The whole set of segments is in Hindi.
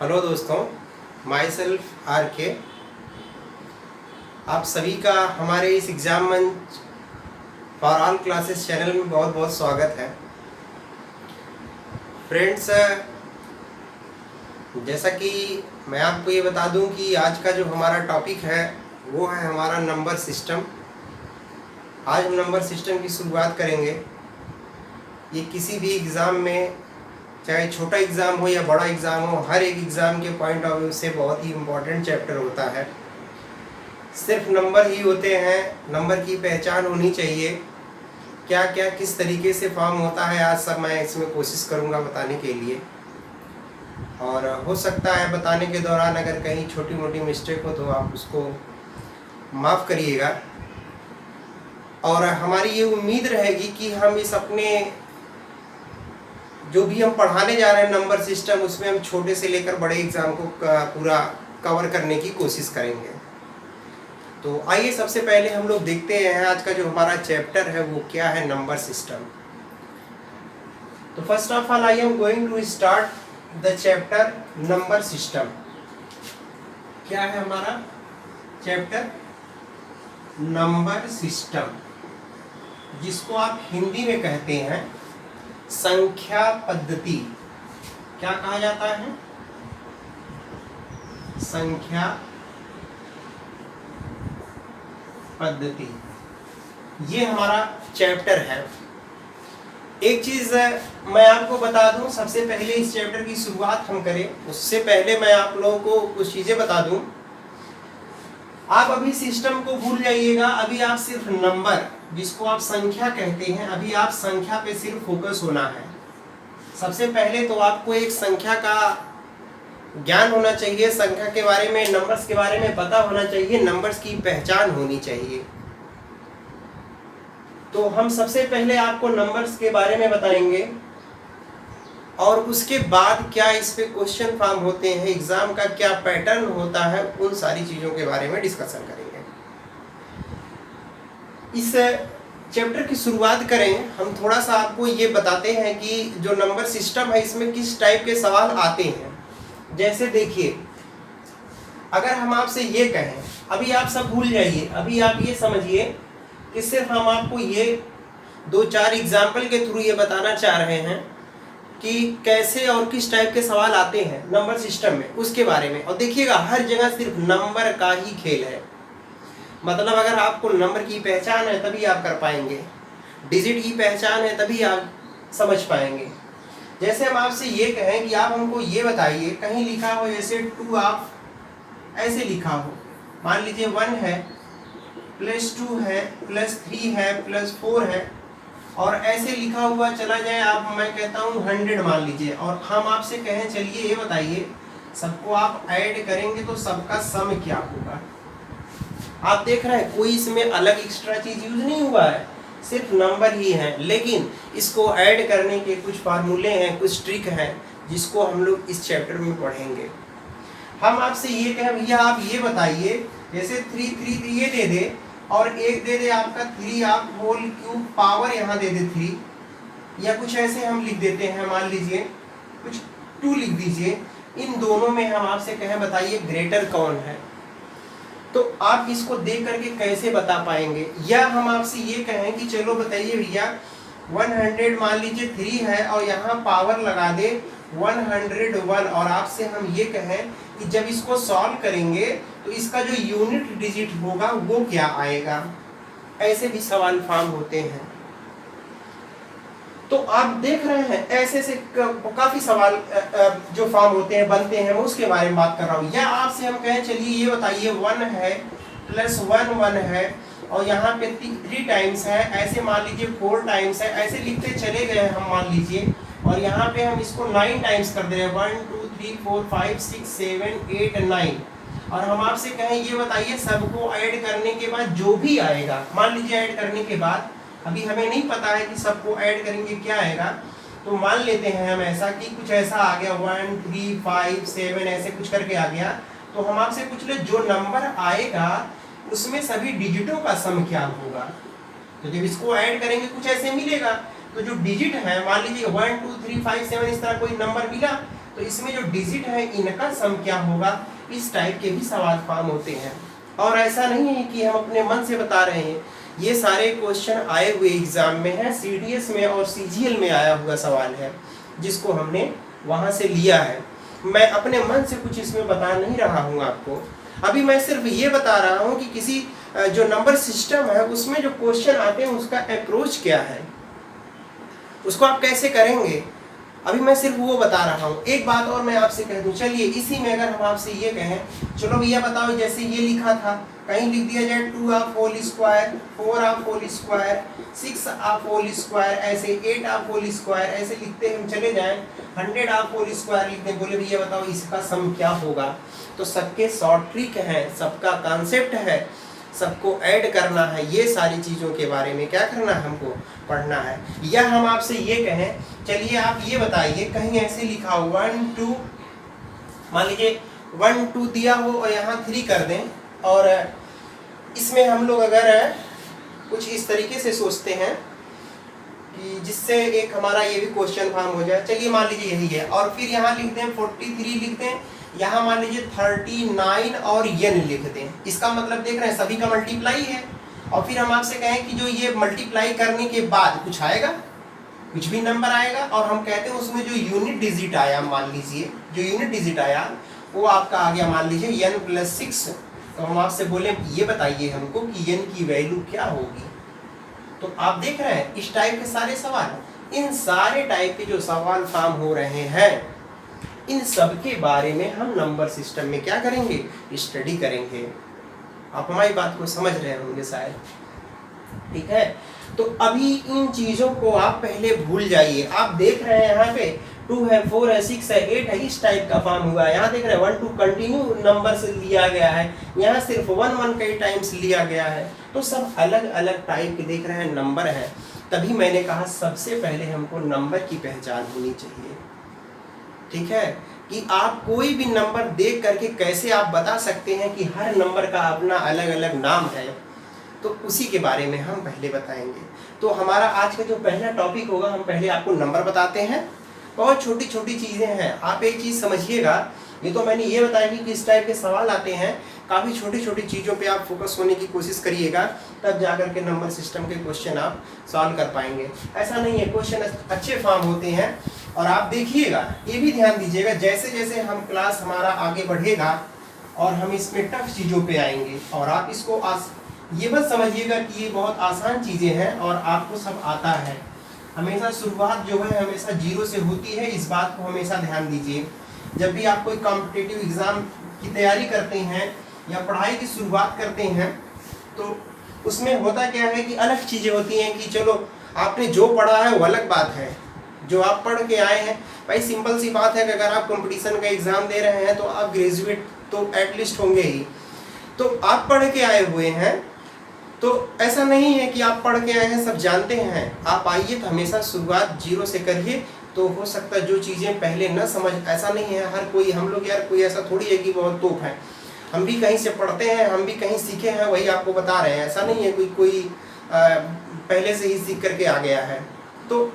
हेलो दोस्तों, माई सेल्फ आर के। आप सभी का हमारे इस एग्ज़ाम मंच फॉर ऑल क्लासेस चैनल में बहुत बहुत स्वागत है। फ्रेंड्स, जैसा कि मैं आपको ये बता दूं कि आज का जो हमारा टॉपिक है वो है हमारा नंबर सिस्टम। आज हम नंबर सिस्टम की शुरुआत करेंगे। ये किसी भी एग्ज़ाम में, चाहे छोटा एग्ज़ाम हो या बड़ा एग्ज़ाम हो, हर एक एग्ज़ाम के पॉइंट ऑफ व्यू से बहुत ही इम्पोर्टेंट चैप्टर होता है। सिर्फ नंबर ही होते हैं, नंबर की पहचान होनी चाहिए। क्या क्या किस तरीके से फॉर्म होता है, आज सब मैं इसमें कोशिश करूँगा बताने के लिए। और हो सकता है बताने के दौरान अगर कहीं छोटी मोटी मिस्टेक हो तो आप उसको माफ़ करिएगा। और हमारी ये उम्मीद रहेगी कि हम इस अपने जो भी हम पढ़ाने जा रहे हैं नंबर सिस्टम, उसमें हम छोटे से लेकर बड़े एग्ज़ाम को पूरा कवर करने की कोशिश करेंगे। तो आइए सबसे पहले हम लोग देखते हैं आज का जो हमारा चैप्टर है वो क्या है, नंबर सिस्टम। तो first of all I am going to start the chapter number system. क्या है हमारा चैप्टर? नंबर सिस्टम, जिसको आप हिंदी में कहते हैं संख्या पद्धति। क्या कहा जाता है? संख्या पद्धति। ये हमारा चैप्टर है। एक चीज मैं आपको बता दूं, सबसे पहले इस चैप्टर की शुरुआत हम करें उससे पहले मैं आप लोगों को कुछ चीजें बता दूं। आप अभी सिस्टम को भूल जाइएगा। अभी आप सिर्फ नंबर, जिसको आप संख्या कहते हैं, अभी आप संख्या पे सिर्फ फोकस होना है। सबसे पहले तो आपको एक संख्या का ज्ञान होना चाहिए, संख्या के बारे में, नंबर्स के बारे में पता होना चाहिए, नंबर्स की पहचान होनी चाहिए। तो हम सबसे पहले आपको नंबर्स के बारे में बताएंगे और उसके बाद क्या इस पे क्वेश्चन फॉर्म होते हैं, एग्जाम का क्या पैटर्न होता है, उन सारी चीजों के बारे में डिस्कशन करेंगे। इस चैप्टर की शुरुआत करें, हम थोड़ा सा आपको ये बताते हैं कि जो नंबर सिस्टम है इसमें किस टाइप के सवाल आते हैं। जैसे देखिए, अगर हम आपसे ये कहें, अभी आप सब भूल जाइए, अभी आप ये समझिए कि सिर्फ हम आपको ये 2-4 एग्जाम्पल के थ्रू ये बताना चाह रहे हैं कि कैसे और किस टाइप के सवाल आते हैं नंबर सिस्टम में, उसके बारे में। और देखिएगा, हर जगह सिर्फ नंबर का ही खेल है। मतलब अगर आपको नंबर की पहचान है तभी आप कर पाएंगे, डिजिट की पहचान है तभी आप समझ पाएंगे। जैसे हम आपसे ये कहें कि आप हमको ये बताइए, कहीं लिखा हो जैसे 2, आप ऐसे लिखा हो, मान लीजिए 1 है +2 है +3 है +4 है, और ऐसे लिखा हुआ चला जाए, आप, मैं कहता हूँ 100 मान लीजिए, और हम आपसे कहें चलिए ये बताइए, सबको आप ऐड करेंगे तो सबका सम क्या होगा। आप देख रहे हैं कोई इसमें अलग एक्स्ट्रा चीज यूज नहीं हुआ है, सिर्फ नंबर ही है, लेकिन इसको ऐड करने के कुछ फार्मूले हैं, कुछ ट्रिक हैं, जिसको हम लोग इस चैप्टर में पढ़ेंगे। हम आपसे ये कहें भैया आप ये बताइए, जैसे 3 ये दे दे और एक दे दे आपका 3, आप होल क्यूब पावर यहाँ दे दे 3, या कुछ ऐसे हम लिख देते हैं, मान लीजिए कुछ 2 लिख दीजिए। इन दोनों में हम आपसे कहें बताइए ग्रेटर कौन है, तो आप इसको देख करके कैसे बता पाएंगे। या हम आपसे ये कहें कि चलो बताइए भैया 100 मान लीजिए 3 है और यहाँ पावर लगा दे 101, और आपसे हम ये कहें कि जब इसको सॉल्व करेंगे तो इसका जो यूनिट डिजिट होगा वो क्या आएगा। ऐसे भी सवाल फॉर्म होते हैं। तो आप देख रहे हैं ऐसे से काफी सवाल जो फॉर्म होते हैं, बनते हैं, मैं उसके बारे में बात कर रहा हूँ। या आपसे हम कहें चलिए ये बताइए 1 है +1 1 है और यहाँ पे 3 टाइम्स है, ऐसे मान लीजिए 4 टाइम्स है, ऐसे लिखते चले गए हम मान लीजिए, और यहाँ पे हम इसको 9 टाइम्स कर दे रहे हैं, 1 2 3 4 5 6 7 8 9, और हम आपसे कहें ये बताइए सबको ऐड करने के बाद जो भी आएगा, मान लीजिए ऐड करने के बाद, अभी हमें नहीं पता है कि सबको ऐड करेंगे क्या आएगा, तो मान लेते हैं हम ऐसा कि कुछ ऐसा आ गया 1 3 5 7 ऐसे कुछ करके आ गया, तो हम आपसे पूछ ले जो नंबर आएगा उसमें सभी डिजिटों का सम क्या होगा। तो जब इसको ऐड करेंगे कुछ ऐसे मिलेगा, तो जो डिजिट है मान लीजिए 1 2 3 5 7 इस तरह कोई नंबर मिला, तो इसमें जो डिजिट है इनका सम क्या होगा, इस टाइप के भी सवाल फॉर्म होते हैं। और ऐसा नहीं है कि हम अपने मन से बता रहे हैं, ये सारे क्वेश्चन आए हुए एग्जाम में है, सीडीएस में और सीजीएल में आया हुआ सवाल है जिसको हमने वहां से लिया है। मैं अपने मन से कुछ इसमें बता नहीं रहा हूं आपको, अभी मैं सिर्फ ये बता रहा हूं कि किसी जो नंबर सिस्टम है उसमें जो क्वेश्चन आते हैं उसका अप्रोच क्या है, उसको आप कैसे करेंगे, अभी मैं सिर्फ वो बता रहा हूँ। एक बात और मैं आपसे कह दूं, चलिए इसी में अगर हम आपसे ये कहें, चलो भैया बताओ, जैसे ये लिखा था, कहीं लिख दिया जाए 2 आप होल स्क्वायर, 4 आप होल स्क्वायर, 6 आप होल स्क्वायर, ऐसे 8 आप होल स्क्वायर, ऐसे लिखते हम चले जाएं, 100 आप होल स्क्वायर लिखते हैं, बोले भैया बताओ इसका सम क्या होगा। तो सबके शॉर्ट ट्रिक है, सबका कॉन्सेप्ट है, सबको ऐड करना है, ये सारी चीज़ों के बारे में क्या करना है, हमको पढ़ना है। या हम आपसे ये कहें, चलिए आप ये बताइए, कहीं ऐसे लिखा हो 1 2, मान लीजिए 1 2 दिया हो और यहाँ 3 कर दें, और इसमें हम लोग अगर कुछ इस तरीके से सोचते हैं कि जिससे एक हमारा ये भी क्वेश्चन फॉर्म हो जाए, चलिए मान लीजिए यही है, और फिर यहाँ लिख दें 43 लिख दें, यहाँ मान लीजिए 39 और n लिख दें, इसका मतलब देख रहे हैं सभी का मल्टीप्लाई है। और फिर हम आपसे कहें कि जो ये मल्टीप्लाई करने के बाद कुछ आएगा, कुछ भी नंबर आएगा, और हम कहते हैं उसमें जो यूनिट डिजिट आया, मान लीजिए जो यूनिट डिजिट आया वो आपका आ गया मान लीजिए n+6, तो हम आपसे बोले ये बताइए हमको कि n की वैल्यू क्या होगी। तो आप देख रहे हैं इस टाइप के सारे सवाल, इन सारे टाइप के जो सवाल फॉर्म हो रहे हैं, इन सब के बारे में हम नंबर सिस्टम में क्या करेंगे, स्टडी करेंगे। आप हमारी बात को समझ रहे होंगे शायद, ठीक है। तो अभी इन चीजों को आप पहले भूल जाइए। आप देख रहे हैं यहाँ पे 2 है, 4 है, 6 है, 8 है, इस टाइप का फॉर्म हुआ है। यहाँ देख रहे हैं 1 2 कंटिन्यू नंबर से लिया गया है, यहाँ सिर्फ 1 1 कई टाइम्स लिया गया है, तो सब अलग अलग टाइप के देख रहे हैं नंबर है। तभी मैंने कहा सबसे पहले हमको नंबर की पहचान होनी चाहिए, ठीक है, कि आप कोई भी नंबर देख करके कैसे आप बता सकते हैं कि हर नंबर का अपना अलग अलग नाम है, तो उसी के बारे में हम पहले बताएंगे। तो हमारा आज का जो पहला टॉपिक होगा, हम पहले आपको नंबर बताते हैं। बहुत छोटी छोटी चीज़ें हैं, आप एक चीज़ समझिएगा, ये तो मैंने ये बताया कि किस टाइप के सवाल आते हैं, काफ़ी छोटी छोटी चीज़ों पे आप फोकस होने की कोशिश करिएगा, तब जाकर के नंबर सिस्टम के क्वेश्चन आप सॉल्व कर पाएंगे। ऐसा नहीं है, क्वेश्चन अच्छे फॉर्म होते हैं। और आप देखिएगा, ये भी ध्यान दीजिएगा, जैसे जैसे हम क्लास हमारा आगे बढ़ेगा और हम इसमें टफ चीज़ों पे आएंगे, और आप इसको ये बस समझिएगा कि ये बहुत आसान चीज़ें हैं और आपको सब आता है। हमेशा शुरुआत जो है हमेशा 0 से होती है, इस बात को हमेशा ध्यान दीजिए। जब भी आप कोई कॉम्पिटिटिव एग्ज़ाम की तैयारी करते हैं या पढ़ाई की शुरुआत करते हैं, तो उसमें होता क्या है कि अलग चीज़ें होती हैं कि चलो आपने जो पढ़ा है वो अलग बात है, जो आप पढ़ के आए हैं। भाई सिंपल सी बात है कि अगर आप कंपटीशन का एग्ज़ाम दे रहे हैं तो आप ग्रेजुएट तो एटलीस्ट होंगे ही, तो आप पढ़ के आए हुए हैं, तो ऐसा नहीं है कि आप पढ़ के आए हैं सब जानते हैं। आप आइए तो हमेशा शुरुआत 0 से करिए, तो हो सकता है जो चीज़ें पहले न समझ, ऐसा नहीं है हर कोई, हम लोग यार कोई ऐसा थोड़ी है कि बहुत तोप है, हम भी कहीं से पढ़ते हैं, हम भी कहीं सीखे हैं, वही आपको बता रहे हैं। ऐसा नहीं है कोई पहले से ही सीख करके आ गया है। तो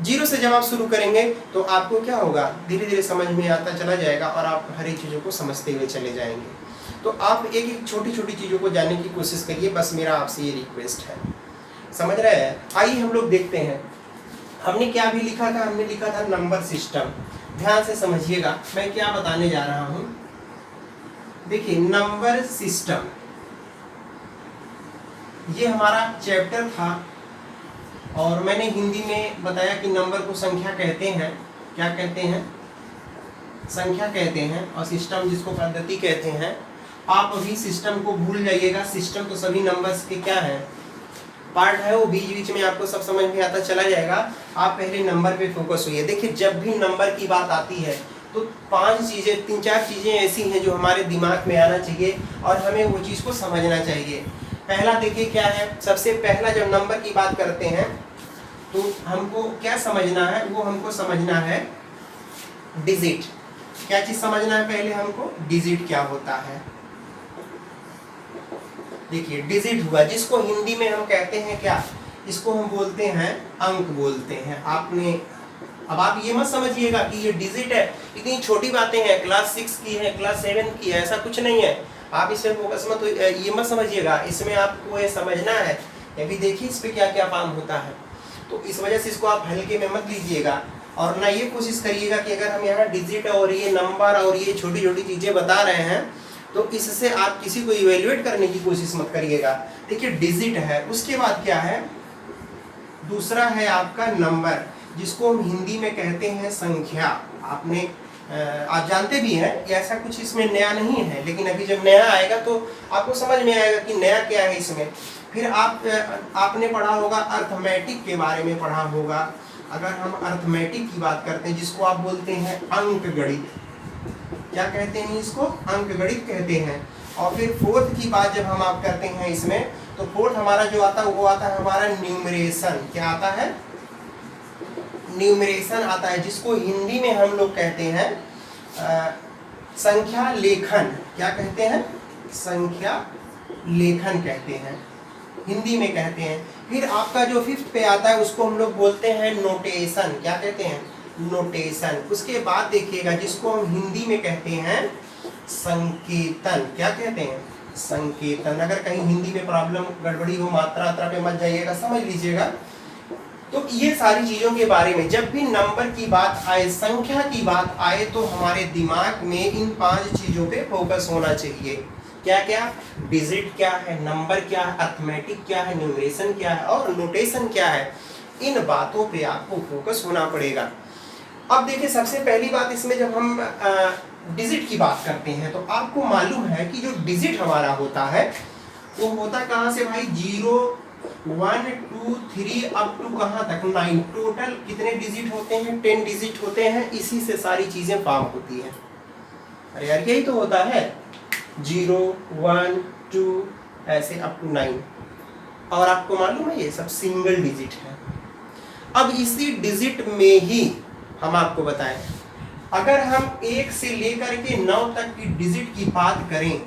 0 से जब आप शुरू करेंगे तो आपको क्या होगा, धीरे धीरे समझ में आता चला जाएगा और आप हर एक चीज़ों को समझते हुए चले जाएंगे। तो आप एक एक छोटी छोटी चीज़ों को जानने की कोशिश करिए, बस मेरा आपसे ये रिक्वेस्ट है, समझ रहे हैं। आइए हम लोग देखते हैं हमने क्या भी लिखा था, हमने लिखा था नंबर सिस्टम। ध्यान से समझिएगा मैं क्या बताने जा रहा हूँ। देखिए नंबर सिस्टम, ये हमारा चैप्टर था और मैंने हिंदी में बताया कि नंबर को संख्या कहते हैं। क्या कहते हैं? संख्या कहते हैं, और सिस्टम जिसको पद्धति कहते हैं। आप अभी सिस्टम को भूल जाइएगा, सिस्टम तो सभी नंबर्स के क्या है, पार्ट है, वो बीच बीच में आपको सब समझ में आता चला जाएगा। आप पहले नंबर पे फोकस हुई। देखिए जब भी नंबर की बात आती है तो 3-4 चीज़ें ऐसी हैं जो हमारे दिमाग में आना चाहिए और हमें वो चीज़ को समझना चाहिए। पहला देखिए क्या है, सबसे पहला जब नंबर की बात करते हैं तो हमको क्या समझना है, वो हमको समझना है डिजिट। क्या चीज़ समझना है पहले हमको, डिजिट क्या होता है। देखिए डिजिट हुआ, जिसको हिंदी में हम कहते हैं क्या, इसको हम बोलते हैं अंक बोलते हैं। आपने अब आप ये मत समझिएगा कि ये डिजिट है, इतनी छोटी बातें हैं, क्लास 6 की है, क्लास 7 की है, ऐसा कुछ नहीं है। आप इसमें फोकस मत, ये मत समझिएगा, इसमें आपको ये समझना है। अभी देखिए इस पे क्या क्या काम होता है, तो इस वजह से इसको आप हल्के में मत लीजिएगा। और ना ये कोशिश करिएगा कि अगर हम यहाँ डिजिट और ये नंबर और ये छोटी छोटी चीज़ें बता रहे हैं तो इससे आप किसी को इवेल्युएट करने की कोशिश मत करिएगा। देखिए डिजिट है, उसके बाद क्या है, दूसरा है आपका नंबर, जिसको हम हिंदी में कहते हैं संख्या। आपने आप जानते भी हैं, ऐसा कुछ इसमें नया नहीं है, लेकिन अभी जब नया आएगा तो आपको समझ में आएगा कि नया क्या है इसमें। फिर आपने पढ़ा होगा अर्थमेटिक के बारे में पढ़ा होगा। अगर हम अर्थमेटिक की बात करते हैं, जिसको आप बोलते हैं अंक गणित, क्या कहते हैं इसको, अंक गणित कहते हैं। और फिर फोर्थ की बात जब हम आप करते हैं इसमें, तो फोर्थ हमारा जो आता है वो आता है हमारा न्यूमरेशन। क्या आता है, न्यूमरेशन आता है, जिसको हिंदी में हम लोग कहते हैं संख्या लेखन। क्या कहते हैं, संख्या लेखन कहते हैं, हिंदी में कहते हैं। फिर आपका जो फिफ्थ पे आता है उसको हम लोग बोलते हैं नोटेशन। क्या कहते हैं, नोटेशन। उसके बाद देखिएगा जिसको हम हिंदी में कहते हैं संकेतन। क्या कहते हैं, संकेतन। अगर कहीं हिंदी में प्रॉब्लम गड़बड़ी हो, मात्रा पे मत जाइएगा, समझ लीजिएगा। तो ये सारी चीजों के बारे में जब भी नंबर की बात आए, संख्या की बात आए, तो हमारे दिमाग में इन 5 चीजों पे फोकस होना चाहिए। क्या क्या, डिजिट क्या है, नंबर क्या है, अर्थमेटिक क्या है, न्यूमरेशन क्या है और नोटेशन क्या है। इन बातों पे आपको फोकस होना पड़ेगा। अब देखिए सबसे पहली बात इसमें, जब हम डिजिट की बात करते हैं तो आपको मालूम है कि जो डिजिट हमारा होता है वो होता कहाँ से भाई, 0 1 2 3 अप टू कहाँ तक 9। टोटल कितने डिजिट होते हैं, 10 डिजिट होते हैं। इसी से सारी चीजें फॉर्म होती हैं। अरे यार यही तो होता है, 0 1 2 ऐसे अप टू 9। और आपको मालूम है ये सब सिंगल डिजिट है। अब इसी डिजिट में ही हम आपको बताएं, अगर हम 1 से लेकर के 9 तक की डिजिट की बात करें,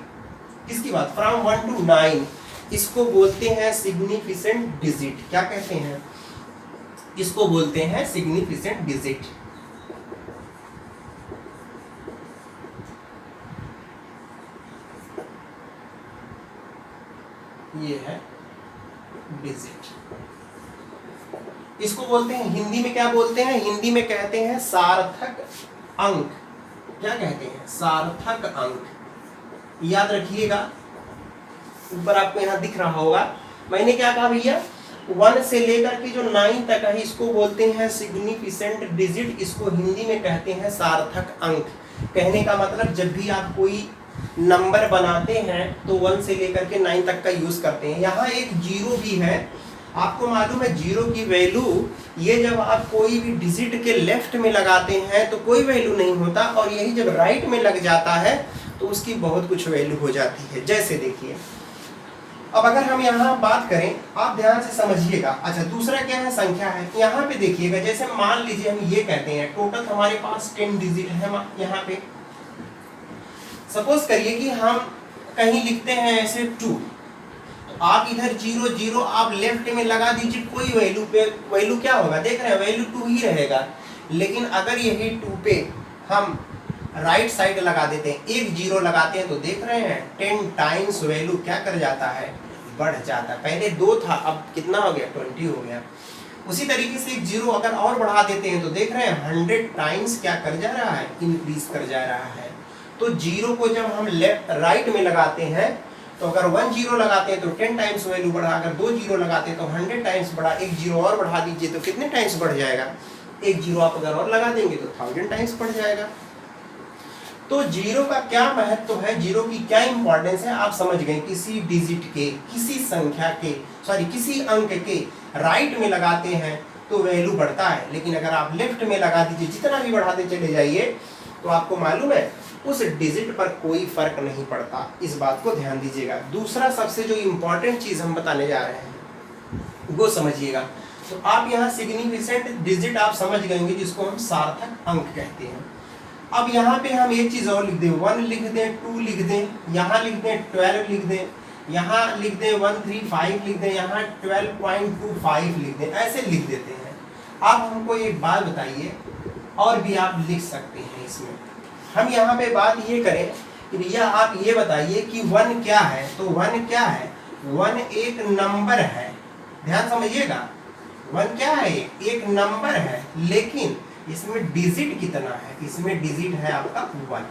किसकी बात, फ्रॉम 1 to 9, इसको बोलते हैं सिग्निफिकेंट डिजिट। क्या कहते हैं, इसको बोलते हैं सिग्निफिकेंट डिजिट। ये है डिजिट, इसको बोलते हैं हिंदी में, क्या बोलते हैं, हिंदी में कहते हैं सार्थक अंक। क्या कहते हैं, सार्थक अंक। याद रखिएगा, ऊपर आपको यहां दिख रहा होगा, मैंने क्या कहा भैया, 1 से लेकर के जो 9 तक है इसको बोलते हैं सिग्निफिकेंट डिजिट। इसको हिंदी में कहते हैं सार्थक अंक। कहने का मतलब जब भी आप कोई नंबर बनाते हैं तो 1 से लेकर के 9 तक का यूज करते हैं। यहाँ एक 0 भी है, आपको मालूम है 0 की वैल्यू, ये जब आप कोई भी डिजिट के लेफ्ट में लगाते हैं तो कोई वैल्यू नहीं होता, और यही जब राइट में लग जाता है तो उसकी बहुत कुछ वैल्यू हो जाती है। जैसे देखिए, अब अगर हम यहाँ बात करें, आप ध्यान से समझिएगा। अच्छा, दूसरा क्या है, संख्या है। यहाँ पे देखिएगा, जैसे मान लीजिए हम ये कहते हैं टोटल हमारे पास 10 डिजिट है। यहाँ पे सपोज करिए कि हम कहीं लिखते हैं ऐसे 2, तो आप इधर 0 0 आप लेफ्ट में लगा दीजिए, कोई वैल्यू पे वैल्यू क्या होगा, देख रहे हैं, वैल्यू 2 ही रहेगा। लेकिन अगर यही 2 पे हम राइट साइड लगा देते हैं, एक 0 लगाते हैं, तो देख रहे हैं 10 टाइम्स वैल्यू क्या कर जाता है, बढ़ जाता है। पहले 2 था, अब कितना हो गया, 20 हो गया। उसी तरीके से एक 0 अगर और बढ़ा देते हैं तो देख रहे हैं 100 टाइम्स क्या कर जा रहा है, इंक्रीज कर जा रहा है। तो 0 को जब हम लेफ्ट राइट में लगाते हैं तो अगर 1 0 लगाते हैं तो 10 टाइम्स वैल्यू बढ़ा, अगर 2 0 लगाते हैं तो 100 टाइम्स बढ़ा, एक 0 और बढ़ा दीजिए तो कितने टाइम्स बढ़ जाएगा, एक 0 आप अगर और लगा देंगे तो 1000 टाइम्स बढ़ जाएगा। तो 0 का क्या महत्व है, 0 की क्या इंपॉर्टेंस है, आप समझ गए। किसी डिजिट के, किसी संख्या के, किसी अंक के राइट में लगाते हैं तो वैल्यू बढ़ता है, लेकिन अगर आप लेफ्ट में लगा दीजिए, जितना भी बढ़ाते चले जाइए, तो आपको मालूम है उस डिजिट पर कोई फर्क नहीं पड़ता। इस बात को ध्यान दीजिएगा। दूसरा सबसे जो इम्पोर्टेंट चीज हम बताने जा रहे हैं वो समझिएगा। तो आप यहाँ सिग्निफिकेंट डिजिट आप समझ गए होंगे, जिसको हम सार्थक अंक कहते हैं। अब यहाँ पे हम एक चीज और लिख दें, 1 लिख दें, 2 लिख दें, यहाँ लिख दें 12 लिख दें, यहाँ लिख दें 135 लिख दें, यहाँ 12.25 लिख दें, ऐसे लिख देते हैं। आप हमको एक बात बताइए, और भी आप लिख सकते हैं इसमें। हम यहाँ पे बात ये करें कि भैया आप ये बताइए कि 1 क्या है। तो 1 क्या है? 1 एक नंबर है, ध्यान समझिएगा। 1 क्या है? एक नंबर है, लेकिन इसमें डिजिट कितना है? इसमें डिजिट है आपका 1।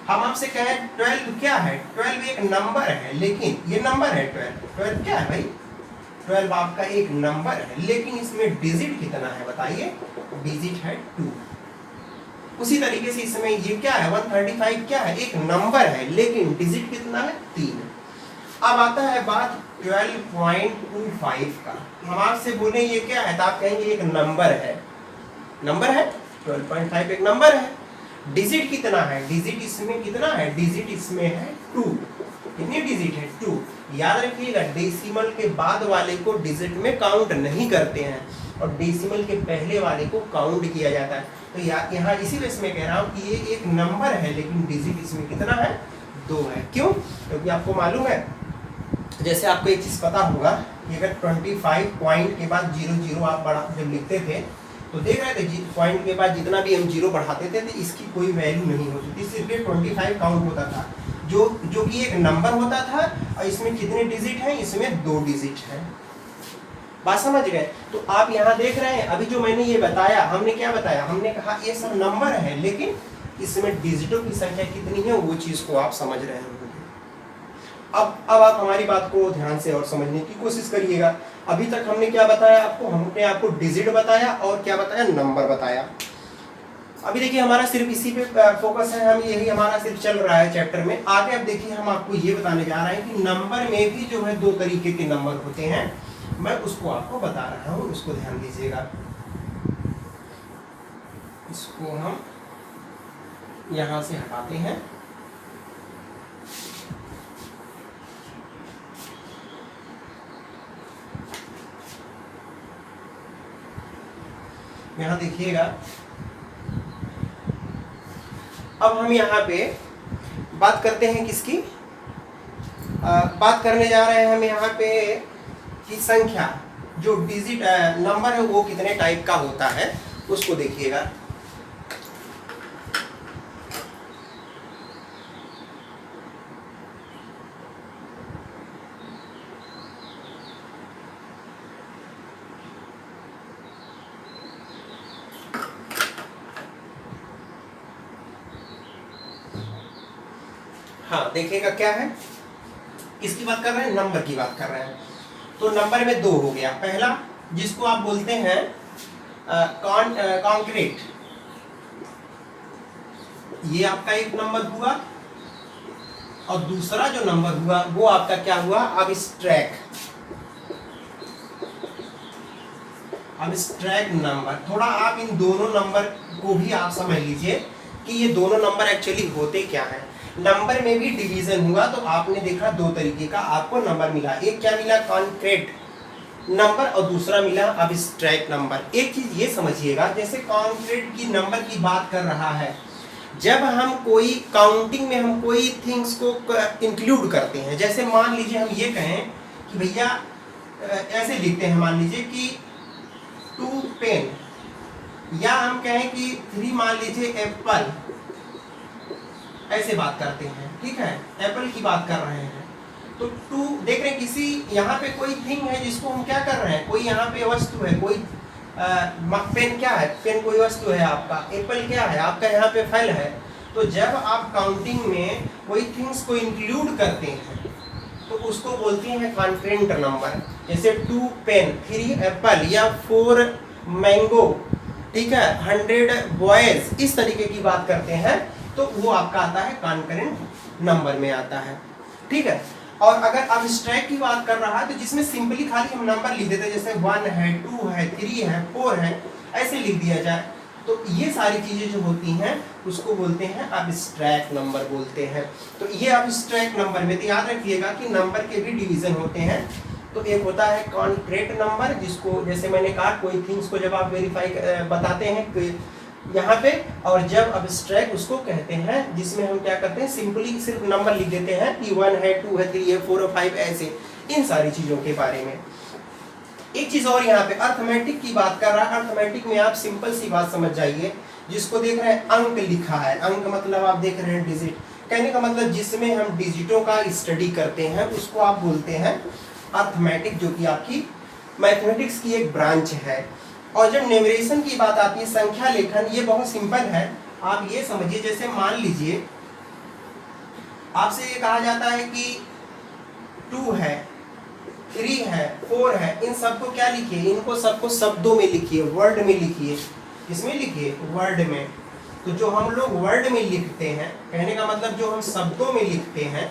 हम आपसे कहें 12 क्या है? 12 एक नंबर है, लेकिन ये नंबर है 12 क्या है भाई? 12 आपका एक नंबर है, लेकिन इसमें डिजिट कितना है बताइए? डिजिट है 2। उसी तरीके से इसमें ये क्या है? 135 क्या है? एक नंबर है, लेकिन डिजिट कितना है? 3। अब आता है बात 12.25 का। हम आपसे बोले ये क्या है, तो आप कहेंगे एक नंबर है। नंबर है 12.5 एक नंबर है। डिजिट कितना है? डिजिट इसमें कितना है? डिजिट इसमें है 2। कितनी डिजिट है? 2। याद रखिएगा, डेसिमल के बाद वाले को डिजिट में काउंट नहीं करते हैं, और डेसिमल के पहले वाले को काउंट किया जाता है। तो यहाँ इसी वजह से मैं कह रहा हूँ कि ये एक नंबर है, लेकिन डिजिट इसमें कितना है? 2 है। क्यों? क्योंकि आपको मालूम है, जैसे आपको एक चीज पता होगा कि अगर 25 पॉइंट के बाद 00 आप बड़ा जब लिखते थे, तो देख रहे थे पॉइंट के बाद जितना भी हम 0 बढ़ाते थे तो इसकी कोई वैल्यू नहीं होती थी, सिर्फ 25 काउंट होता था, जो कि एक नंबर होता था। और इसमें कितने डिजिट हैं? इसमें 2 डिजिट है। बात समझ गए? तो आप यहाँ देख रहे हैं, अभी जो मैंने ये बताया, हमने क्या बताया? हमने कहा ये सब नंबर है, लेकिन इसमें डिजिटों की संख्या कितनी है वो चीज को आप समझ रहे हैं। अब आप हमारी बात को ध्यान से और समझने की कोशिश करिएगा। अभी तक हमने क्या बताया आपको? हमने आपको डिजिट बताया और क्या बताया? नंबर बताया। अभी देखिए हमारा सिर्फ इसी पे फोकस है, हम यही हमारा सिर्फ चल रहा है चैप्टर में। आगे अब देखिए हम आपको ये बताने जा रहे हैं कि नंबर में भी जो है 2 तरीके के नंबर होते हैं। मैं उसको आपको बता रहा हूँ, उसको ध्यान दीजिएगा। इसको हम यहाँ से हटाते हैं। यहाँ देखिएगा, अब हम यहाँ पे बात करते हैं किसकी? बात करने जा रहे हैं हम यहाँ पे कि संख्या, जो डिजिट नंबर है वो कितने टाइप का होता है, उसको देखिएगा। हाँ देखिएगा क्या है, किसकी बात कर रहे हैं? नंबर की बात कर रहे हैं। तो नंबर में 2 हो गया। पहला जिसको आप बोलते हैं कॉन्क्रीट, ये आपका एक नंबर हुआ, और दूसरा जो नंबर हुआ वो आपका क्या हुआ? Abstract number. थोड़ा आप इन दोनों नंबर को भी आप समझ लीजिए कि ये दोनों नंबर एक्चुअली होते क्या हैं। नंबर में भी डिवीजन हुआ, तो आपने देखा 2 तरीके का आपको नंबर मिला। एक क्या मिला? कॉन्क्रीट नंबर, और दूसरा मिला अब्स्ट्रैक्ट नंबर। एक चीज ये समझिएगा, जैसे कॉन्क्रीट की नंबर की बात कर रहा है, जब हम कोई काउंटिंग में हम कोई थिंग्स को इंक्लूड करते हैं, जैसे मान लीजिए हम ये कहें कि भैया ऐसे लिखते हैं, मान लीजिए कि 2 पेन, या हम कहें कि 3 मान लीजिए एप्पल, ऐसे बात करते हैं, ठीक है? एप्पल की बात कर रहे हैं, तो 2 देख रहे हैं, किसी यहाँ पे कोई थिंग है जिसको हम क्या कर रहे हैं, कोई यहाँ पे वस्तु है, कोई पेन क्या है? पेन कोई वस्तु है आपका। एप्पल क्या है? आपका यहाँ पे फल है। तो जब आप काउंटिंग में कोई थिंग्स को इंक्लूड करते हैं तो उसको बोलते हैं कॉन्क्रीट नंबर। जैसे 2 पेन, 3 एप्पल, या 4 मैंगो, ठीक है, 100 बॉयज, इस तरीके की बात करते हैं, तो वो आपका आता है कॉन्करेंट नंबर में आता है, ठीक है। और अगर अब्स्ट्रैक्ट की बात कर रहा है तो जिसमें सिंपली खाली हम नंबर लिख देते हैं, जैसे 1 है, 2 है, 3 है, 4 है, ऐसे लिख दिया जाए, तो ये सारी चीजें जो होती हैं उसको बोलते हैं अब्स्ट्रैक्ट नंबर बोलते हैं। तो ये अब्स्ट्रैक्ट नंबर में तो याद रखिएगा कि नंबर के भी डिवीजन होते हैं। तो एक होता है कॉन्क्रीट नंबर, जिसको जैसे मैंने कहा कोई थिंग्स को जब आप वेरीफाई बताते हैं यहाँ पे, और जब अब्स्ट्रैक्ट उसको कहते हैं जिसमें हम क्या करते हैं, सिंपली सिर्फ नंबर लिख देते हैं कि 1 है, 2 है, 3 है, 4 है, 5, ऐसे इन सारी चीज़ों के बारे में। एक चीज और यहाँ पे अर्थमेटिक की बात कर रहा है। अर्थमेटिक में आप सिंपल सी बात समझ जाइए, जिसको देख रहे हैं अंक लिखा है, अंक मतलब आप देख रहे हैं डिजिट, कहने का मतलब जिसमें हम डिजिटों का स्टडी करते हैं उसको आप बोलते हैं अर्थमेटिक, जो कि आपकी मैथमेटिक्स की एक ब्रांच है। और जब न्यूमरेशन की बात आती है, संख्या लेखन, ये बहुत सिंपल है। आप ये समझिए, जैसे मान लीजिए आपसे ये कहा जाता है कि 2 है, 3 है, 4 है, इन सबको क्या लिखिए, इनको सबको शब्दों में लिखिए, वर्ड में लिखिए। किसमें लिखिए? वर्ड में। तो जो हम लोग वर्ड में लिखते हैं, कहने का मतलब जो हम शब्दों में लिखते हैं,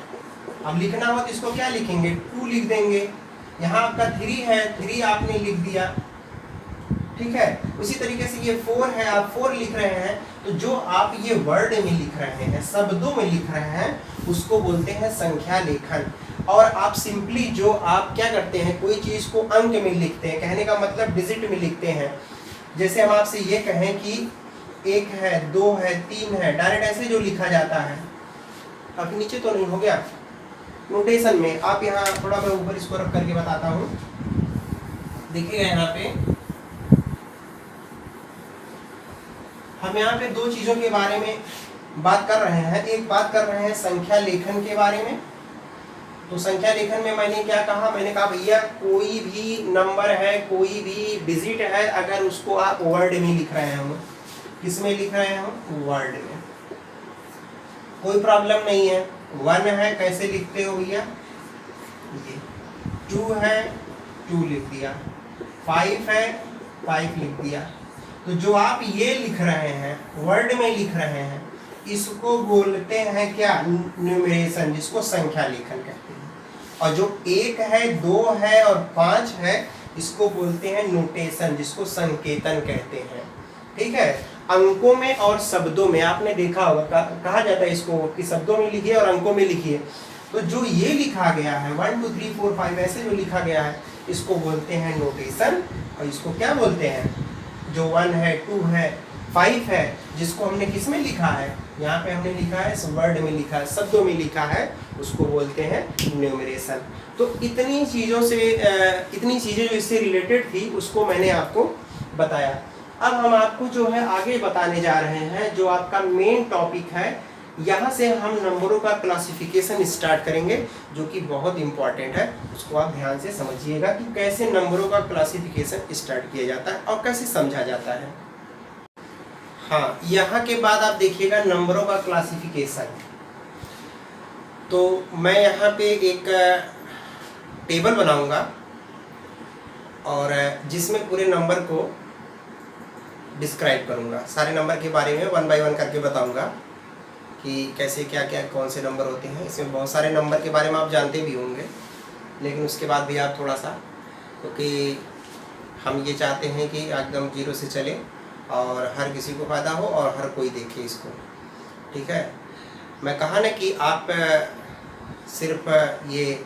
अब लिखना हो तो इसको क्या लिखेंगे? 2 लिख देंगे। यहाँ आपका 3 है, 3 आपने लिख दिया, ठीक है। उसी तरीके से ये 4 है, आप 4 लिख रहे हैं। तो जो आप ये वर्ड में लिख रहे हैं, शब्दों में लिख रहे हैं, उसको बोलते हैं संख्या लेखन। और आप सिंपली जो आप क्या करते हैं, कोई चीज को अंक में लिखते हैं, कहने का मतलब डिजिट में लिखते हैं। जैसे हम आपसे ये कहें कि 1 है, 2 है, 3 है, डायरेक्ट ऐसे जो लिखा जाता है। अब नीचे तो नहीं हो गया नोटेशन में, आप यहाँ थोड़ा मैं ऊपर इसको रख करके बताता हूँ। देखिएगा यहाँ पे हम यहाँ पे 2 चीजों के बारे में बात कर रहे हैं। एक बात कर रहे हैं संख्या लेखन के बारे में। तो संख्या लेखन में मैंने क्या कहा? मैंने कहा भैया कोई भी नंबर है, कोई भी डिजिट है, अगर उसको आप वर्ड में लिख रहे हो, किसमें लिख रहे हो? वर्ड में, कोई प्रॉब्लम नहीं है। 1 है, कैसे लिखते हो भैया? ये 2 है, 2 लिख दिया, 5 है, 5 लिख दिया। तो जो आप ये लिख रहे हैं, वर्ड में लिख रहे हैं, इसको बोलते हैं क्या? न्यूमरेशन, जिसको संख्या लेखन कहते हैं। और जो 1 है, 2 है और 5 है, इसको बोलते हैं नोटेशन, जिसको संकेतन कहते हैं, ठीक है। अंकों में और शब्दों में आपने देखा होगा, कहा जाता है इसको कि शब्दों में लिखिए और अंकों में लिखिए। तो जो ये लिखा गया है 1 2 3 4 5 ऐसे जो लिखा गया है, इसको बोलते हैं नोटेशन। और इसको क्या बोलते हैं? जो 1 है, 2 है, 5 है, जिसको हमने किस में लिखा है? यहाँ पे हमने लिखा है, वर्ड में लिखा है, शब्दों में लिखा है, उसको बोलते हैं न्यूमरेशन। तो इतनी चीज़ों से इतनी चीज़ें जो इससे रिलेटेड थी, उसको मैंने आपको बताया। अब हम आपको जो है आगे बताने जा रहे हैं, जो आपका मेन टॉपिक है। यहाँ से हम नंबरों का क्लासिफिकेशन स्टार्ट करेंगे, जो कि बहुत इंपॉर्टेंट है। उसको आप ध्यान से समझिएगा कि कैसे नंबरों का क्लासिफिकेशन स्टार्ट किया जाता है और कैसे समझा जाता है। हाँ, यहाँ के बाद आप देखिएगा नंबरों का क्लासिफिकेशन। तो मैं यहाँ पे एक टेबल बनाऊंगा और जिसमें पूरे नंबर को डिस्क्राइब करूंगा, सारे नंबर के बारे में 1 बाय 1 करके बताऊंगा कि कैसे क्या क्या कौन से नंबर होते हैं। इसमें बहुत सारे नंबर के बारे में आप जानते भी होंगे, लेकिन उसके बाद भी आप थोड़ा सा, क्योंकि हम ये चाहते हैं कि एकदम 0 से चले और हर किसी को फ़ायदा हो और हर कोई देखे इसको, ठीक है। मैं कहा ना कि आप सिर्फ ये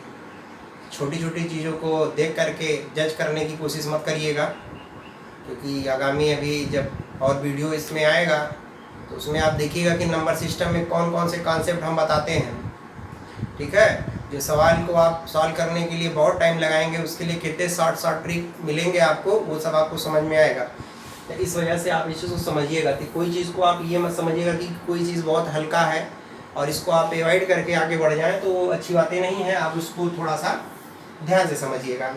छोटी छोटी चीज़ों को देख करके जज करने की कोशिश मत करिएगा, क्योंकि आगामी अभी जब और वीडियो इसमें आएगा तो उसमें आप देखिएगा कि नंबर सिस्टम में कौन कौन से कॉन्सेप्ट हम बताते हैं, ठीक है। जो सवाल को आप सॉल्व करने के लिए बहुत टाइम लगाएंगे, उसके लिए कितने शॉर्ट ट्रिक मिलेंगे आपको, वो सब आपको समझ में आएगा। तो इस वजह से आप इस चीज़ को समझिएगा कि कोई चीज़ को आप ये मत समझिएगा कि कोई चीज़ बहुत हल्का है और इसको आप अवॉइड करके आगे बढ़ जाएँ, तो अच्छी बातें नहीं हैं। आप उसको थोड़ा सा ध्यान से समझिएगा।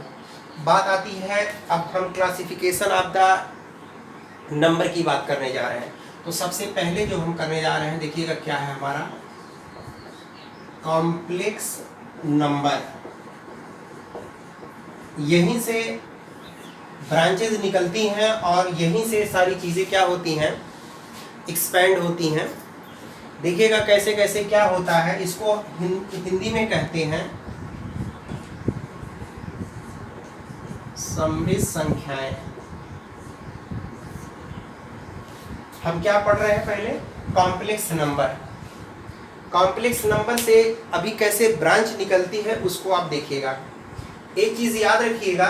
बात आती है, अब हम क्लासिफिकेशन ऑफ द नंबर की बात करने जा रहे हैं। तो सबसे पहले जो हम करने जा रहे हैं, देखिएगा क्या है हमारा कॉम्प्लेक्स नंबर। यहीं से ब्रांचेज निकलती हैं और यहीं से सारी चीज़ें क्या होती हैं, एक्सपेंड होती हैं। देखिएगा कैसे कैसे क्या होता है। इसको हिंदी में कहते हैं सममित संख्याएं। हम क्या पढ़ रहे हैं पहले? Complex number. कॉम्प्लेक्स नंबर से अभी कैसे ब्रांच निकलती है उसको आप देखिएगा। एक चीज़ याद रखिएगा,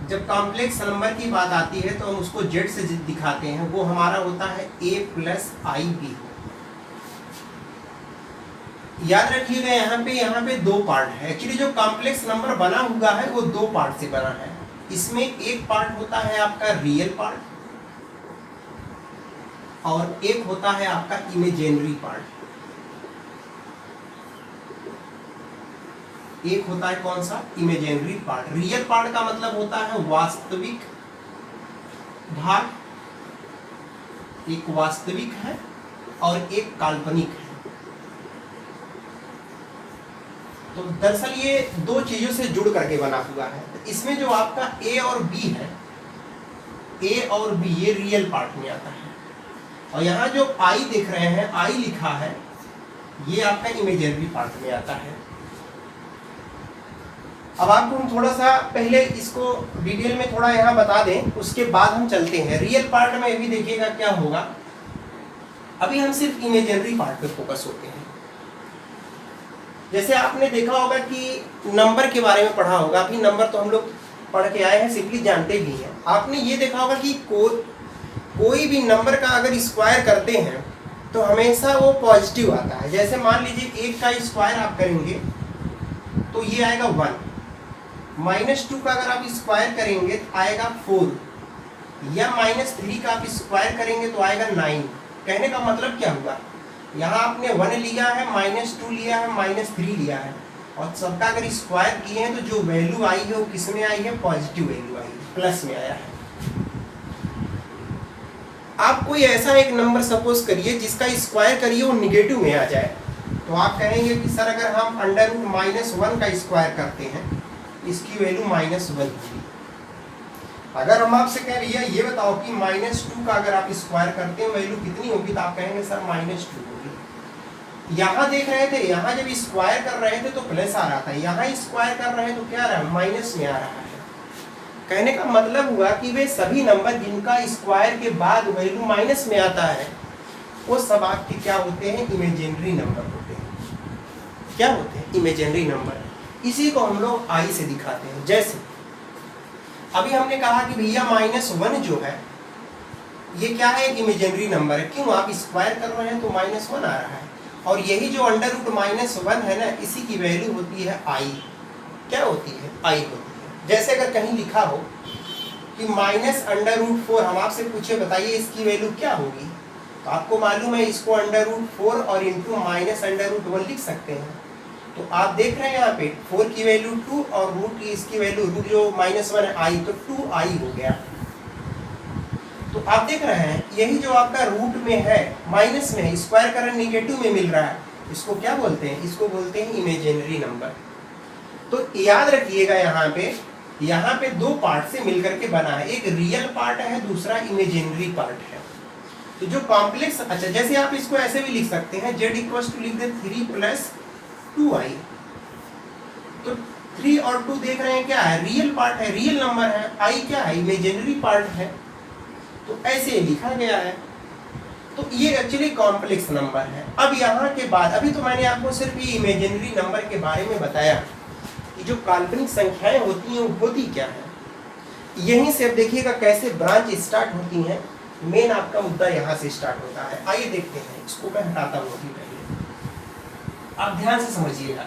जब कॉम्प्लेक्स नंबर की बात आती है तो हम उसको जेड से दिखाते हैं, वो हमारा होता है a + IB। याद रखिएगा यहाँ पे 2 पार्ट है। एक्चुअली जो कॉम्प्लेक्स नंबर बना हुआ है वो 2 पार्ट से बना है। इसमें एक पार्ट होता है आपका रियल पार्ट और एक होता है आपका इमेजिनरी पार्ट। एक होता है कौन सा? Imaginary part. रियल पार्ट का मतलब होता है वास्तविक भाग, एक वास्तविक है और एक काल्पनिक है। तो दरअसल ये दो चीजों से जुड़ करके बना हुआ है। इसमें जो आपका ए और बी है, ए और बी ये रियल पार्ट में आता है, और यहाँ जो आई देख रहे हैं, आई लिखा है, ये आपका इमेजिनरी पार्ट में आता है। अब आपको हम थोड़ा सा पहले इसको डिटेल में थोड़ा यहाँ बता दें, उसके बाद हम चलते हैं रियल पार्ट में। भी देखिएगा क्या होगा। अभी हम सिर्फ इमेजिनरी पार्ट पे फोकस होते हैं। जैसे आपने देखा होगा कि नंबर के बारे में पढ़ा होगा, अभी नंबर तो हम लोग पढ़ के आए हैं, सिंपली जानते भी हैं। आपने ये देखा होगा कि कोई भी नंबर का अगर स्क्वायर करते हैं तो हमेशा वो पॉजिटिव आता है। जैसे मान लीजिए 1 का स्क्वायर आप करेंगे तो ये आएगा 1, -2 का अगर आप स्क्वायर करेंगे तो आएगा 4, या -3 का आप स्क्वायर करेंगे तो आएगा 9। कहने का मतलब क्या हुआ, यहाँ आपने 1 लिया है, -2 लिया है, -3 लिया है, और सबका अगर स्क्वायर किए हैं तो जो वैल्यू आई है वो किस में आई है? पॉजिटिव वैल्यू आई है, प्लस में आया है। आप कोई ऐसा एक नंबर सपोज करिए जिसका स्क्वायर करिए वो निगेटिव में आ जाए, तो आप कहेंगे कि सर अगर हम √-1 का स्क्वायर करते हैं, इसकी वैल्यू -1 होगी। अगर हम आपसे कह भैया ये बताओ कि -2 का अगर आप स्क्वायर करते हैं वैल्यू कितनी होगी, तो आप कहेंगे सर -2 होगी। यहाँ देख रहे थे, यहाँ जब स्क्वायर कर रहे थे तो प्लस आ रहा था, यहाँ स्क्वायर कर रहे हैं तो क्या आ रहा है? माइनस में आ रहा है। कहने का मतलब हुआ कि वे सभी नंबर जिनका स्क्वायर के बाद वैल्यू माइनस में आता है वो सब आपके क्या होते हैं? इमेजिनरी नंबर होते हैं। क्या होते हैं? Imaginary number. इसी को हम लोग आई से दिखाते हैं। जैसे अभी हमने कहा कि भैया -1 जो है ये क्या है? एक इमेजिनरी नंबर है। क्यों? आप स्क्वायर कर रहे हैं तो -1 आ रहा है, और यही जो √-1 है ना, इसी की वैल्यू होती है आई। क्या होती है? आई होती है। जैसे अगर कहीं लिखा हो कि -√4, हम आपसे पूछे बताइए इसकी वैल्यू क्या होगी, तो आपको मालूम है इसको √4 और इंटू -√1 लिख सकते हैं। तो आप देख रहे हैं यहाँ पे 4 की वैल्यू 2 और रूट की इसकी वैल्यू रूट जो -1 है आई, तो 2i हो गया। तो आप देख रहे हैं यही जो आपका रूट में है, माइनस में है, स्क्वायर कर रहे निगेटिव में मिल रहा है, इसको क्या बोलते हैं? इसको बोलते हैं इमेजिनरी नंबर। तो याद रखिएगा यहाँ पे दो पार्ट से मिलकर के बना है, एक रियल पार्ट है, दूसरा इमेजिनरी पार्ट है। तो जो कॉम्प्लेक्स, अच्छा जैसे आप इसको ऐसे भी लिख सकते हैं, z = लिख दे 3 + 2i। तो 3 और 2 देख रहे हैं क्या है? रियल पार्ट है, रियल नंबर है। i क्या है? इमेजिनरी पार्ट है। तो ऐसे लिखा गया है। तो ये एक्चुअली कॉम्प्लेक्स नंबर है। अब यहाँ के बाद, अभी तो मैंने आपको सिर्फ ये इमेजिनरी नंबर के बारे में बताया कि जो काल्पनिक संख्याएं होती हैं वो होती क्या है। यहीं से अब देखिएगा कैसे ब्रांच स्टार्ट होती हैं। मेन आपका मुद्दा यहाँ से स्टार्ट होता है। आइए देखते हैं, इसको मैं हटाता हूँ अभी पहले, आप ध्यान से समझिएगा।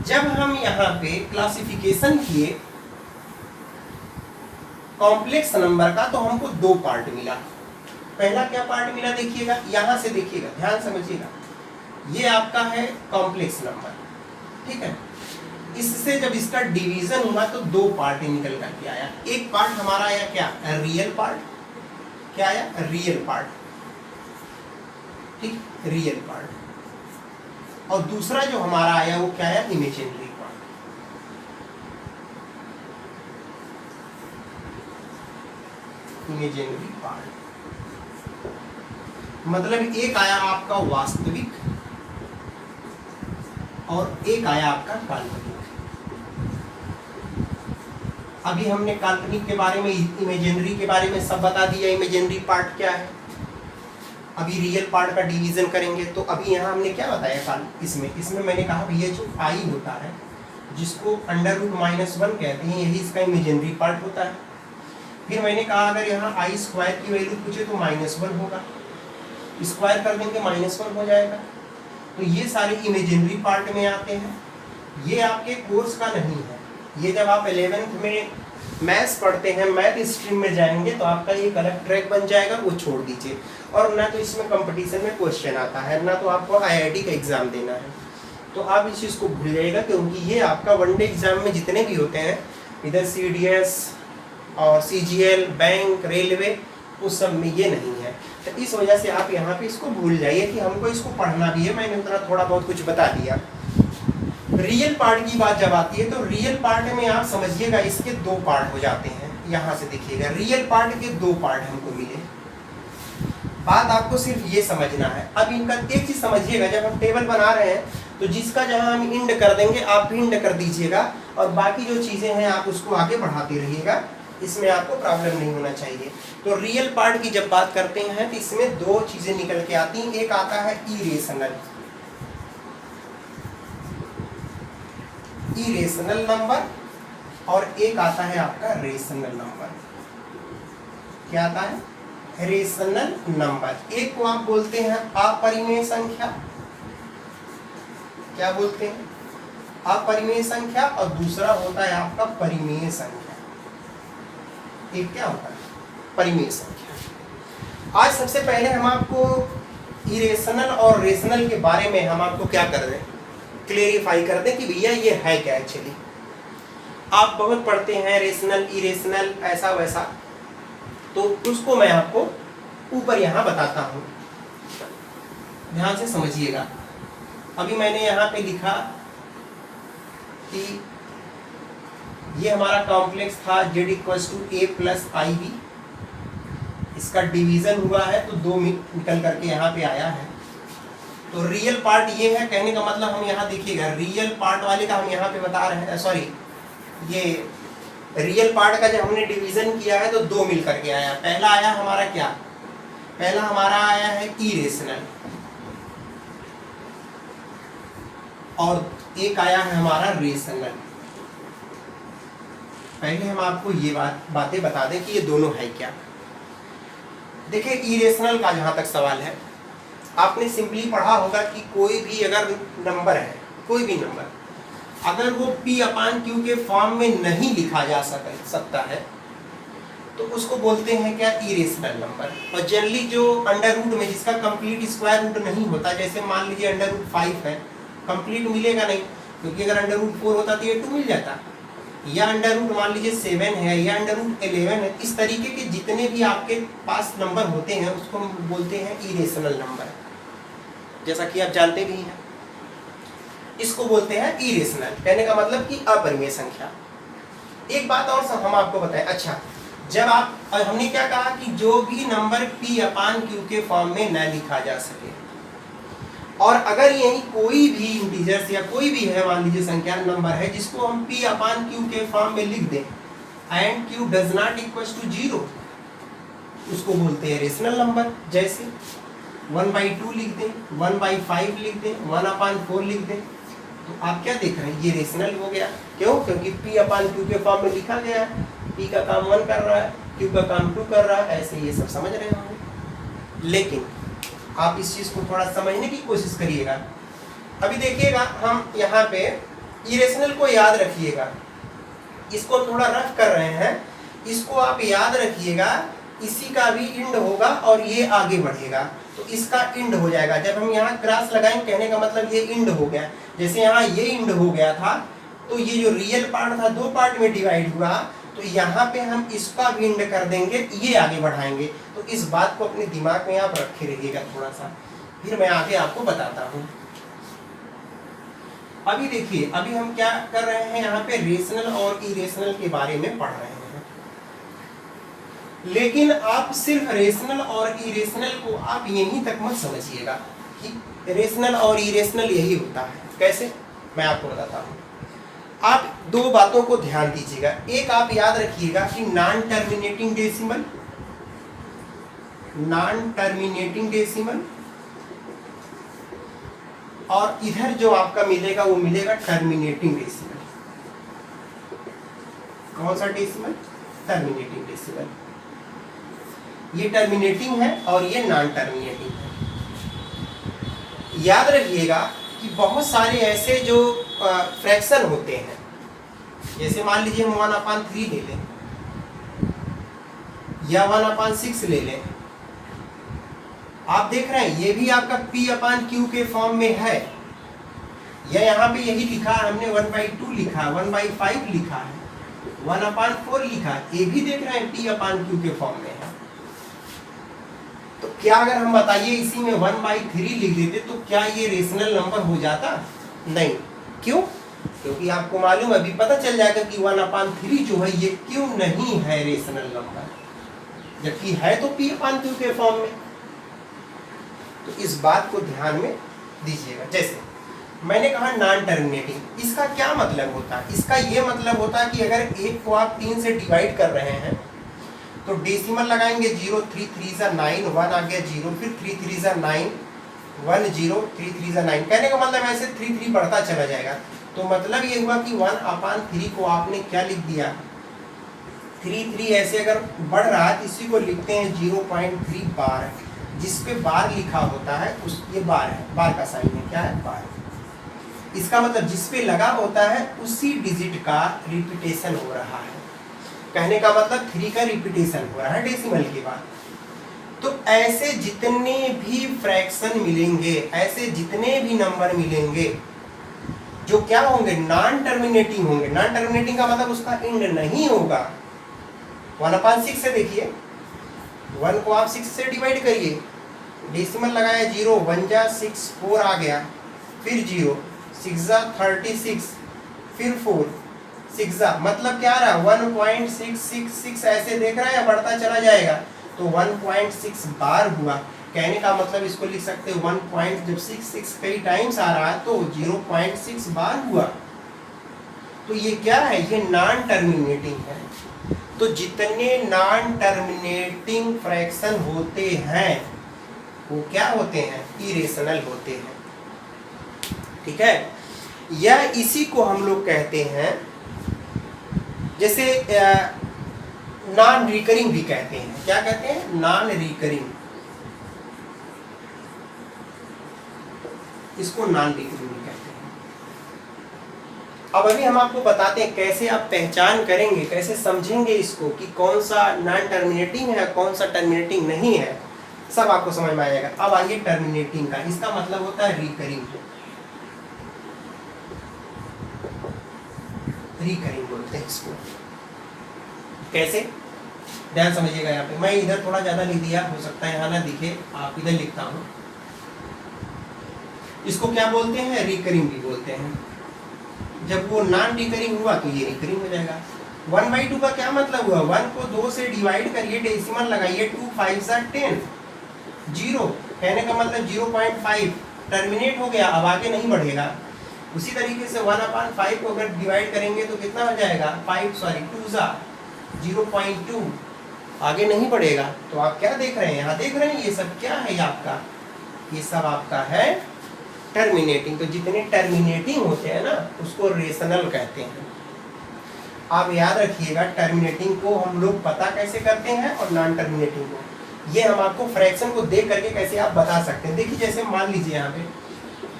जब हम यहाँ पे क्लासिफिकेशन किए कॉम्प्लेक्स नंबर का, तो हमको 2 पार्ट मिला। पहला क्या पार्ट मिला? देखिएगा यहाँ से, देखिएगा ध्यान समझिएगा, ये आपका है कॉम्प्लेक्स नंबर, ठीक है। इससे जब इसका डिवीजन हुआ तो 2 पार्ट निकल करके आया। एक पार्ट हमारा आया क्या? Real part. क्या आया? रियल पार्ट, ठीक, रियल पार्ट। और दूसरा जो हमारा आया वो क्या आया? Imaginary part. इमेजिनरी पार्ट मतलब एक आया आपका वास्तविक और एक आया आपका काल्पनिक। अभी हमने काल्पनिक के बारे में, इमेजिनरी के बारे में सब बता दिया, इमेजिनरी पार्ट क्या है। अभी रियल पार्ट का डिवीजन करेंगे। तो अभी यहाँ हमने क्या बताया इसमें मैंने कहा भैया जो आई होता है, जिसको √-1 कहते हैं, यही इसका इमेजिनरी पार्ट होता है। फिर मैंने कहा अगर यहाँ आई स्क्वायर की वैल्यू पूछे तो -1 होगा, स्क्वायर कर देंगे -1 हो जाएगा। तो ये सारे इमेजिनरी पार्ट में आते हैं। ये आपके कोर्स का नहीं है, ये जब आप 11th में मैथ्स पढ़ते हैं, मैथ स्ट्रीम में जाएंगे तो आपका एक अलग ट्रैक बन जाएगा, वो छोड़ दीजिए। और ना तो इसमें कंपटीशन में क्वेश्चन आता है, ना तो आपको IIT का एग्जाम देना है, तो आप इस चीज़ को भूल जाइएगा, क्योंकि ये आपका वनडे एग्जाम में जितने भी होते हैं, इधर CDS और CGL, बैंक, रेलवे, उस सब में ये नहीं है। तो इस वजह से आप यहाँ पे इसको भूल जाइए कि हमको इसको पढ़ना भी है, मैंने उतना थोड़ा बहुत कुछ बता दिया। रियल पार्ट की बात जब आती है तो रियल पार्ट में आप समझिएगा इसके दो पार्ट हो जाते हैं। यहाँ से देखिएगा, रियल पार्ट के दो पार्ट हमको मिले। बात आपको सिर्फ ये समझना है। अब इनका एक चीज समझिएगा, जब हम टेबल बना रहे हैं तो जिसका जहां हम इंड कर देंगे आप भी इंड कर दीजिएगा, और बाकी जो चीजें हैं आप उसको आगे बढ़ाते रहिएगा, इसमें आपको प्रॉब्लम नहीं होना चाहिए। तो रियल पार्ट की जब बात करते हैं तो इसमें दो चीजें निकल के आती हैं। एक आता है इरेशनल नंबर, और एक आता है आपका रेशनल नंबर। क्या आता है? Rational number. एक को आप बोलते हैं अपरिमेय संख्या, क्या बोलते हैं? अपरिमेय संख्या, और दूसरा होता है आपका परिमेय संख्या। एक क्या होता है? परिमेय संख्या। आज सबसे पहले हम आपको इरेशनल और रेशनल के बारे में हम आपको क्या कर रहे हैं, क्लेरिफाई कर दें कि भैया ये है क्या एक्चुअली। आप बहुत पढ़ते हैं रेशनल, इरेशनल, ऐसा वैसा, तो उसको मैं आपको ऊपर यहाँ बताता हूँ, ध्यान से समझिएगा। अभी मैंने यहाँ पे लिखा कि ये हमारा कॉम्प्लेक्स था z = a + ib, इसका डिवीजन हुआ है तो 2 निकल करके यहाँ पे आया है। तो रियल पार्ट ये है, कहने का मतलब हम यहाँ देखिएगा रियल पार्ट वाले का हम यहाँ पे बता रहे हैं, सॉरी, ये रियल पार्ट का जब हमने डिवीजन किया है तो 2 मिल करके आया। पहला आया हमारा क्या? पहला हमारा आया है इरेशनल, और एक आया है हमारा रेशनल। पहले हम आपको ये बातें बता दें कि ये दोनों है क्या। देखिए, इरेशनल का जहां तक सवाल है, आपने सिंपली पढ़ा होगा कि कोई भी अगर नंबर है, कोई भी नंबर अगर वो P/Q के फॉर्म में नहीं लिखा जा सकता है तो उसको बोलते हैं क्या? Irrational number. और जनरली जो अंडर रूट में जिसका कंप्लीट स्क्वायर रूट नहीं होता, जैसे मान लीजिए √5 है, कंप्लीट मिलेगा नहीं, क्योंकि अगर √4 होता तो ये 2 मिल जाता, या अंडर रूट मान लीजिए 7 है, या अंडर रूट 11 है। इस तरीके के जितने भी आपके पास नंबर होते हैं उसको हम बोलते हैं इरेशनल नंबर, जैसा कि आप जानते भी हैं। इसको बोलते हैं इरेशनल, कहने का मतलब कि अपरिमेय संख्या। एक बात और हम आपको बताएं, अच्छा, जब हमने क्या कहा कि जो भी नंबर P/Q के फॉर्म में न लिखा जा सके, और अगर यही कोई भी इंटीजर्स या कोई भी है, मान लीजिए संख्या नंबर है, जिसको हम P/Q के फॉर्म में लिख दें and Q does not equal to 0, उसको बोलते हैं रेशनल नंबर। जैसे 1/2 लिख दें, 1/5 लिख दें, 1/4 लिख दें, तो आप क्या देख रहे हैं? ये रेशनल हो गया। क्यों? क्योंकि P/Q के फॉर्म में लिखा गया है। P का काम 1 कर रहा है, Q का काम 2 कर रहा है, ऐसे ये सब समझ रहे होंगे। लेकिन आप इस चीज को थोड़ा समझने की कोशिश करिएगा। अभी देखिएगा, हम यहाँ पे इरेशनल को याद रखिएगा, इसको थोड़ा रफ कर रहे हैं, इसको आप याद रखिएगा, इसी का भी इंड होगा और ये आगे बढ़ेगा तो इसका इंड हो जाएगा। जब हम यहाँ क्रॉस लगाएंगे, कहने का मतलब ये इंड हो गया। जैसे यहाँ ये इंड हो गया था, तो ये जो रियल पार्ट था 2 पार्ट में डिवाइड हुआ, तो यहाँ पे हम इसका भी इंड कर देंगे, ये आगे बढ़ाएंगे। तो इस बात को अपने दिमाग में आप रखे रहिएगा थोड़ा सा, फिर मैं आगे आपको बताता हूँ। अभी देखिए, अभी हम क्या कर रहे हैं, यहाँ पे रेशनल और इरेशनल के बारे में पढ़ रहे हैं। लेकिन आप सिर्फ रेशनल और इरेशनल को आप यहीं तक मत समझिएगा कि रेशनल और इरेशनल यही होता है। कैसे? मैं आपको बताता हूँ। आप 2 बातों को ध्यान दीजिएगा। एक आप याद रखिएगा कि नॉन टर्मिनेटिंग डेसिमल, और इधर जो आपका मिलेगा वो मिलेगा टर्मिनेटिंग डेसिमल। कौन सा डेसिमल? Terminating decimal. ये टर्मिनेटिंग है और ये नॉन टर्मिनेटिंग है। याद रखिएगा कि बहुत सारे ऐसे जो फ्रैक्शन होते हैं, जैसे मान लीजिए हम 1/3 ले लें, या 1/6 ले लें। आप देख रहे हैं ये भी आपका P/Q के फॉर्म में है, या यहाँ पे यही लिखा है हमने 1/2 लिखा है, 1/5 लिखा है, 1/4 लिखा है, ये भी देख रहे हैं P/Q के फॉर्म में है। तो क्या अगर हम बताइए इसी में 1/3 लिख देते तो क्या ये रेशनल नंबर हो जाता? नहीं। क्यों? क्योंकि आपको मालूम है, अभी पता चल जाएगा कि 1/3 जो है ये क्यों नहीं है रेशनल नंबर, जबकि है तो P/Q के फॉर्म में। तो इस बात को ध्यान में दीजिएगा। जैसे मैंने कहा नॉन टर्मिनेटिंग, इसका क्या मतलब होता है? इसका ये मतलब होता है कि अगर एक को आप 3 से डिवाइड कर रहे हैं तो डेसिमल लगाएंगे 0, 3 3 जा 9, 1 आ गया 0, फिर 3 3 जा 9, 1 0, 3 3 जा 9। कहने का मतलब ऐसे 3 3 बढ़ता चला जाएगा। तो मतलब ये हुआ कि 1/3 को आपने क्या लिख दिया, 3 3 ऐसे अगर बढ़ रहा है इसी को लिखते हैं 0.3 बार, जिस पे बार लिखा होता है उस ये बार है, बार का साइन है, क्या है? बार। इसका मतलब जिस पे लगा होता है उसी डिजिट का रिपीटेशन हो रहा है। कहने का मतलब 3 का रिपीटेशन हो रहा है डेसिमल के बाद। तो ऐसे जितने भी फ्रैक्शन मिलेंगे, ऐसे जितने भी नंबर मिलेंगे जो क्या होंगे, नॉन टर्मिनेटिंग होंगे। नॉन टर्मिनेटिंग का मतलब उसका एंड नहीं होगा। 1/6 से देखिए, 1 को आप 6 से डिवाइड करिए, डेसिमल लगाया 0, 1 जा 6, 4 आ गया, फिर 0, 6 जा 36, फिर 4, 6 जा मतलब क्या आ रहा है 1.666 ऐसे देख रहा है, बढ़ता चला जाएगा। तो 1.6 बार हुआ। कहने का मतलब इसको लिख सकते हैं 1.66 कई टाइम्स आ रहा है तो 0.6 बार हुआ। तो ये क्या है, ये नॉन टर्मिनेटिंग है। तो जितने नॉन टर्मिनेटिंग फ्रैक्शन होते हैं वो क्या होते हैं, इरेशनल होते हैं। ठीक है, या इसी को हम लोग कहते हैं, जैसे नॉन रिकरिंग भी कहते हैं। क्या कहते हैं, नॉन रिकरिंग। इसको नॉन रिकरिंग भी कहते हैं। अब अभी हम आपको बताते हैं कैसे आप पहचान करेंगे, कैसे समझेंगे इसको कि कौन सा नॉन टर्मिनेटिंग है, कौन सा टर्मिनेटिंग नहीं है, सब आपको समझ में आएगा। अब आइए टर्मिनेटिंग का, इसका मतलब होता है रिकरिंग। रिकरिंग बोलते हैं इसको। कैसे, ध्यान समझिएगा। यहाँ पे मैं इधर थोड़ा ज्यादा लिख दिया, हो सकता है यहाँ ना दिखे, आप इधर लिखता हूँ। इसको क्या बोलते हैं, रिकरिंग भी बोलते हैं। जब वो नॉन रिकरिंग हुआ तो ये रिकरिंग हो जाएगा। 1/2 का क्या मतलब हुआ, 1 को 2 से डिवाइड करिए, डेसिमल लगाइए, 2 5 जा 10, 0। कहने का मतलब 0.5 टर्मिनेट हो गया, अब आगे नहीं बढ़ेगा। उसी तरीके से 1/5 को अगर डिवाइड करेंगे तो कितना हो जाएगा, 2 जा 0.2, आगे नहीं बढ़ेगा। तो आप क्या देख रहे हैं, यहाँ देख रहे हैं ये सब क्या है आपका, ये सब आपका है टर्मिनेटिंग। तो जितने टर्मिनेटिंग होते हैं ना उसको रेशनल कहते हैं। आप याद रखिएगा, टर्मिनेटिंग को हम लोग पता कैसे करते हैं और नॉन टर्मिनेटिंग को ये हम आपको फ्रैक्शन को देख करके कैसे आप बता सकते हैं। देखिए जैसे मान लीजिए यहाँ पे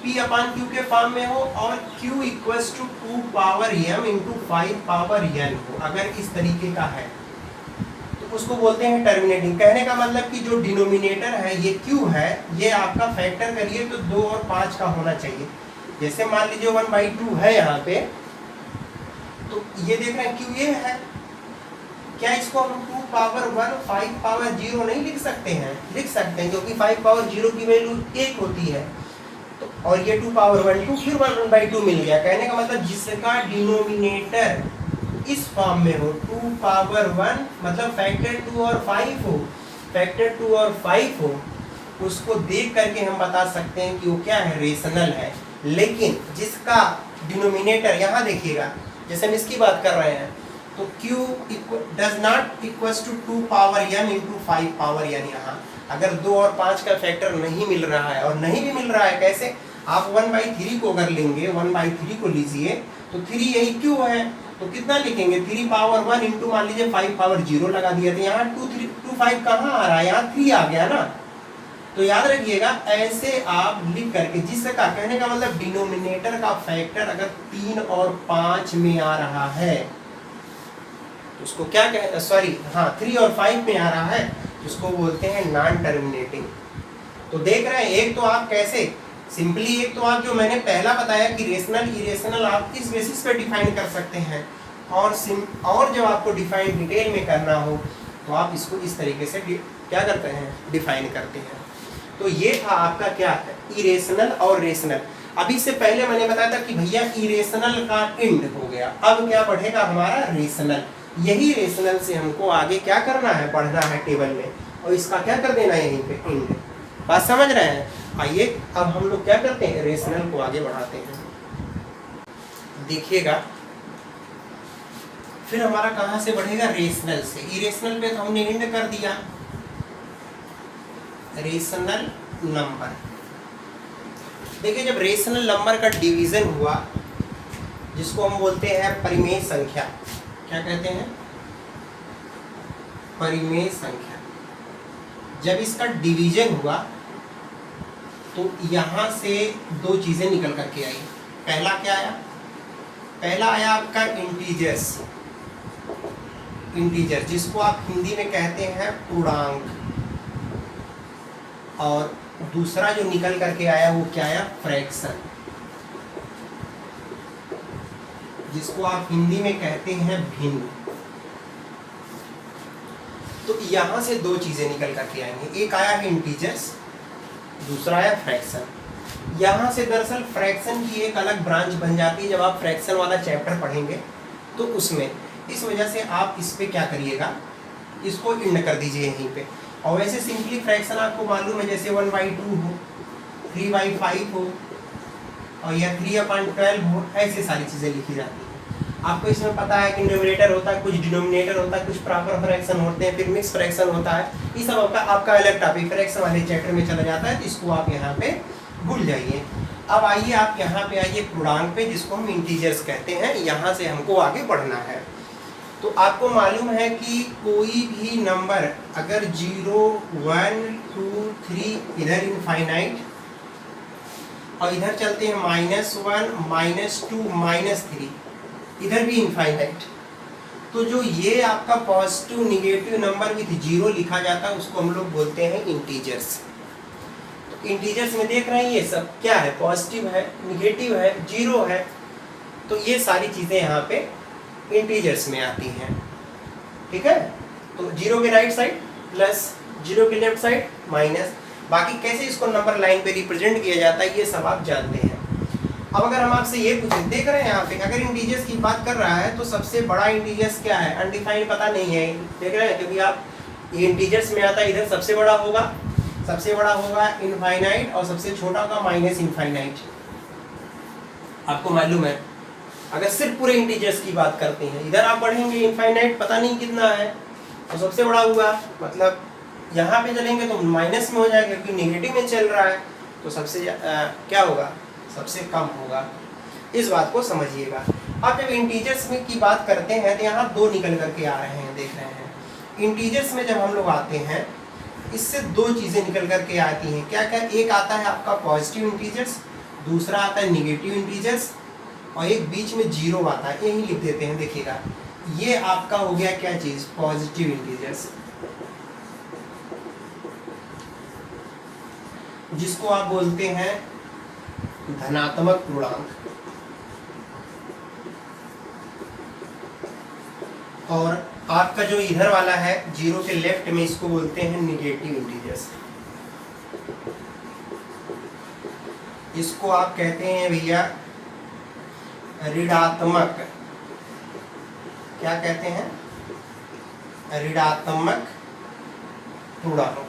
P/Q के फॉर्म में हो और Q = 2 power m × 5 power n हो, अगर इस तरीके का है तो उसको बोलते हैं टर्मिनेटिंग। कहने का मतलब कि जो डिनोमिनेटर है ये Q है, ये आपका फैक्टर करिए तो 2 और 5 का होना चाहिए। जैसे मान लीजिए 1/2 है यहाँ पे, तो ये देख रहे हैं Q ये है। क्या इसको हम 2 पावर 1 5 पावर 0 नहीं लिख सकते हैं? लिख सकते हैं, क्योंकि 5 पावर 0 की वैल्यू 1 होती है। तो और ये 2 पावर 1 2 फिर 1/2 मिल गया। कहने का मतलब जिसका डिनोमिनेटर इस फॉर्म में हो, 2 पावर 1 मतलब फैक्टर 2 और 5 हो, फैक्टर 2 और 5 हो, उसको देख करके हम बता सकते हैं कि वो क्या है, रेशनल है। लेकिन जिसका डिनोमिनेटर यहाँ देखिएगा, जैसे हम इसकी बात कर रहे हैं तो Q does not equals to 2 power m × 5 power n। यहाँ अगर 2 और 5 का फैक्टर नहीं मिल रहा है, और नहीं भी मिल रहा है कैसे, आप 1/3 को अगर लेंगे, 1/3 को लीजिए तो 3 यही Q है, तो कितना लिखेंगे, 3 पावर 1 इंटू मान लीजिए 5 पावर 0 लगा दिया। तो यहाँ 2 5 कहाँ आ रहा है, यहाँ 3 आ गया ना। तो याद रखिएगा ऐसे आप लिख करके, जिसका कहने का मतलब डिनोमिनेटर का फैक्टर अगर 3 और 5 में आ रहा है तो उसको क्या कह, सॉरी हाँ 3 और 5 में आ रहा है, उसको बोलते हैं नॉन टर्मिनेटिंग। तो देख रहे हैं, एक तो आप कैसे सिंपली, एक तो आप जो मैंने पहला बताया कि रेशनल इरेशनल आप किस बेसिस पे डिफाइन कर सकते हैं, और जब आपको डिफाइन डिटेल में करना हो तो आप इसको इस तरीके से क्या करते हैं, डिफाइन करते हैं। तो ये था आपका क्या है, इरेशनल और रेशनल। अभी से पहले मैंने बताया था कि भैया इरेशनल का एंड हो गया, अब क्या बढ़ेगा हमारा रेशनल। यही रेशनल से हमको आगे क्या करना है, बढ़ना है टेबल में, और इसका क्या कर देना है यहीं पे एंड। बात समझ रहे हैं? आइए अब हम लोग क्या करते हैं, रेशनल को आगे बढ़ाते हैं। देखिएगा फिर हमारा कहां से बढ़ेगा, रेशनल से। इरेशनल पे तो हमने एंड कर दिया, रेशनल नंबर। देखिए जब रेशनल नंबर का डिवीजन हुआ, जिसको हम बोलते हैं परिमेय संख्या, क्या कहते हैं, परिमेय संख्या। जब इसका डिवीजन हुआ तो यहां से दो चीजें निकल करके आई। पहला क्या आया, पहला आया आपका इंटीजर्स, इंटीजर जिसको आप हिंदी में कहते हैं पूर्णांक, और दूसरा जो निकल करके आया वो क्या आया, फ्रैक्शन, जिसको आप हिंदी में कहते हैं भिन्न। तो यहां से दो चीजें निकल करके आएंगे, एक आया है इंटीजर्स, दूसरा आया फ्रैक्शन। यहां से दरअसल फ्रैक्शन की एक अलग ब्रांच बन जाती है, जब आप फ्रैक्शन वाला चैप्टर पढ़ेंगे तो उसमें, इस वजह से आप इस पे क्या करिएगा, इसको इंड कर दीजिए यहीं पे। और वैसे सिंपली फ्रैक्शन आपको मालूम है, जैसे 1/2 हो, 3/5 हो, और या 3/12 हो, ऐसे सारी चीज़ें लिखी जाती हैं। आपको इसमें पता है कि न्यूमरेटर होता है, कुछ डिनोमिनेटर होता है, कुछ प्रॉपर फ्रैक्शन होते हैं, फिर मिक्स फ्रैक्शन होता है। ये सब आपका अलग टॉपिक फ्रैक्शन वाले चैप्टर में चला जाता है, तो इसको आप यहाँ पे भूल जाइए। अब आइए आप यहाँ पे आइए पूर्णांक पे, जिसको हम इंटीजर्स कहते हैं। यहाँ से हमको आगे बढ़ना है। तो आपको मालूम है कि कोई भी नंबर अगर 0, 1, 2, 3 इधर इनफाइनाइट, और इधर चलते हैं -1, -2, -3, इधर भी इनफाइनाइट, तो जो ये आपका पॉजिटिव निगेटिव नंबर विथ 0 लिखा जाता है उसको हम लोग बोलते हैं इंटीजर्स। तो इंटीजर्स में देख रहे हैं ये सब क्या है, पॉजिटिव है, निगेटिव है, 0 है, तो ये सारी चीज़ें यहाँ पे इंटीजर्स में आती हैं। ठीक है, तो 0 के राइट साइड प्लस, 0 के लेफ्ट साइड माइनस, बाकी कैसे इसको नंबर लाइन पे रिप्रेजेंट किया जाता है ये सब आप जानते हैं। अब अगर हम आपसे ये पूछें, देख रहे हैं यहाँ पे अगर इंटीजर्स की बात कर रहा है तो सबसे बड़ा इंटीजर्स क्या है, अनडिफाइंड पता नहीं है, देख रहे हैं, क्योंकि आप ये इंटीजर्स में आता है, इधर सबसे बड़ा होगा, सबसे बड़ा होगा इनफाइनाइट, और सबसे छोटा होगा माइनस इनफाइनाइट। आपको मालूम है अगर सिर्फ पूरे इंटीजर्स की बात करते हैं, इधर आप पढ़ेंगे इनफाइनाइट पता नहीं कितना है, और सबसे बड़ा हुआ, मतलब यहाँ पे चलेंगे तो माइनस में हो जाएगा, क्योंकि नेगेटिव में चल रहा है, तो सबसे क्या होगा, सबसे कम होगा। इस बात को समझिएगा। अब जब इंटीजर्स में की बात करते हैं तो यहाँ दो निकल करके आ रहे हैं, देख रहे हैं। इंटीजर्स में जब हम लोग आते हैं, इससे दो चीज़ें निकल करके आती हैं। क्या क्या, एक आता है आपका पॉजिटिव इंटीजर्स, दूसरा आता है निगेटिव इंटीजर्स, और एक बीच में 0 आता है, यही लिख देते हैं। देखिएगा ये आपका हो गया क्या चीज़, पॉजिटिव इंटीजर्स, जिसको आप बोलते हैं धनात्मक पूर्णांक। और आपका जो इधर वाला है 0 के लेफ्ट में, इसको बोलते हैं निगेटिव इंटीजर्स। इसको आप कहते हैं भैया ऋणात्मक, क्या कहते हैं, ऋणात्मक पूर्णांक।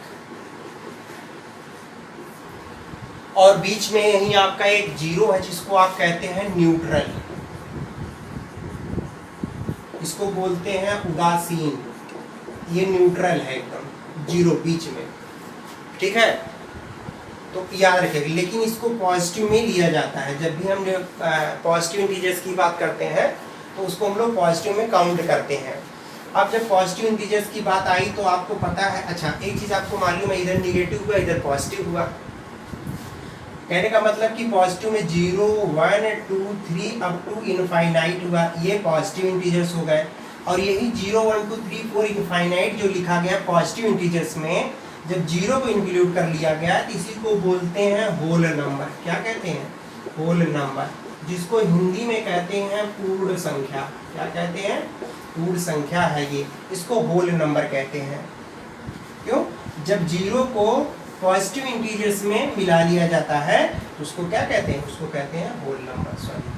और बीच में यही आपका एक 0 है, जिसको आप कहते हैं न्यूट्रल, इसको बोलते हैं उदासीन। ये न्यूट्रल है एकदम, 0 बीच में। ठीक है, तो याद रखिएगा। लेकिन इसको पॉजिटिव में लिया जाता है, जब भी हम पॉजिटिव इंटीजर्स की बात करते हैं तो उसको हम लोग पॉजिटिव में काउंट करते हैं। अब जब पॉजिटिव इंटीजर्स की बात आई तो आपको पता है, अच्छा एक चीज़ आपको मालूम है, इधर निगेटिव हुआ, इधर पॉजिटिव हुआ। कहने का मतलब कि पॉजिटिव में 0, 1, 2, 3 अप टू इनफाइनाइट हुआ, ये पॉजिटिव इंटीजर्स हो गए। और यही 0 1 2 3 4 इनफाइनाइट जो लिखा गया पॉजिटिव इंटीजर्स में, जब 0 को इंक्लूड कर लिया गया तो इसी को बोलते हैं होल नंबर। क्या कहते हैं? होल नंबर, जिसको हिंदी में कहते हैं पूर्ण संख्या। क्या कहते हैं? पूर्ण संख्या है ये, इसको होल नंबर कहते हैं। क्यों? जब 0 को पॉजिटिव इंटीजर्स में मिला लिया जाता है तो उसको क्या कहते हैं? उसको कहते हैं whole number. Sorry,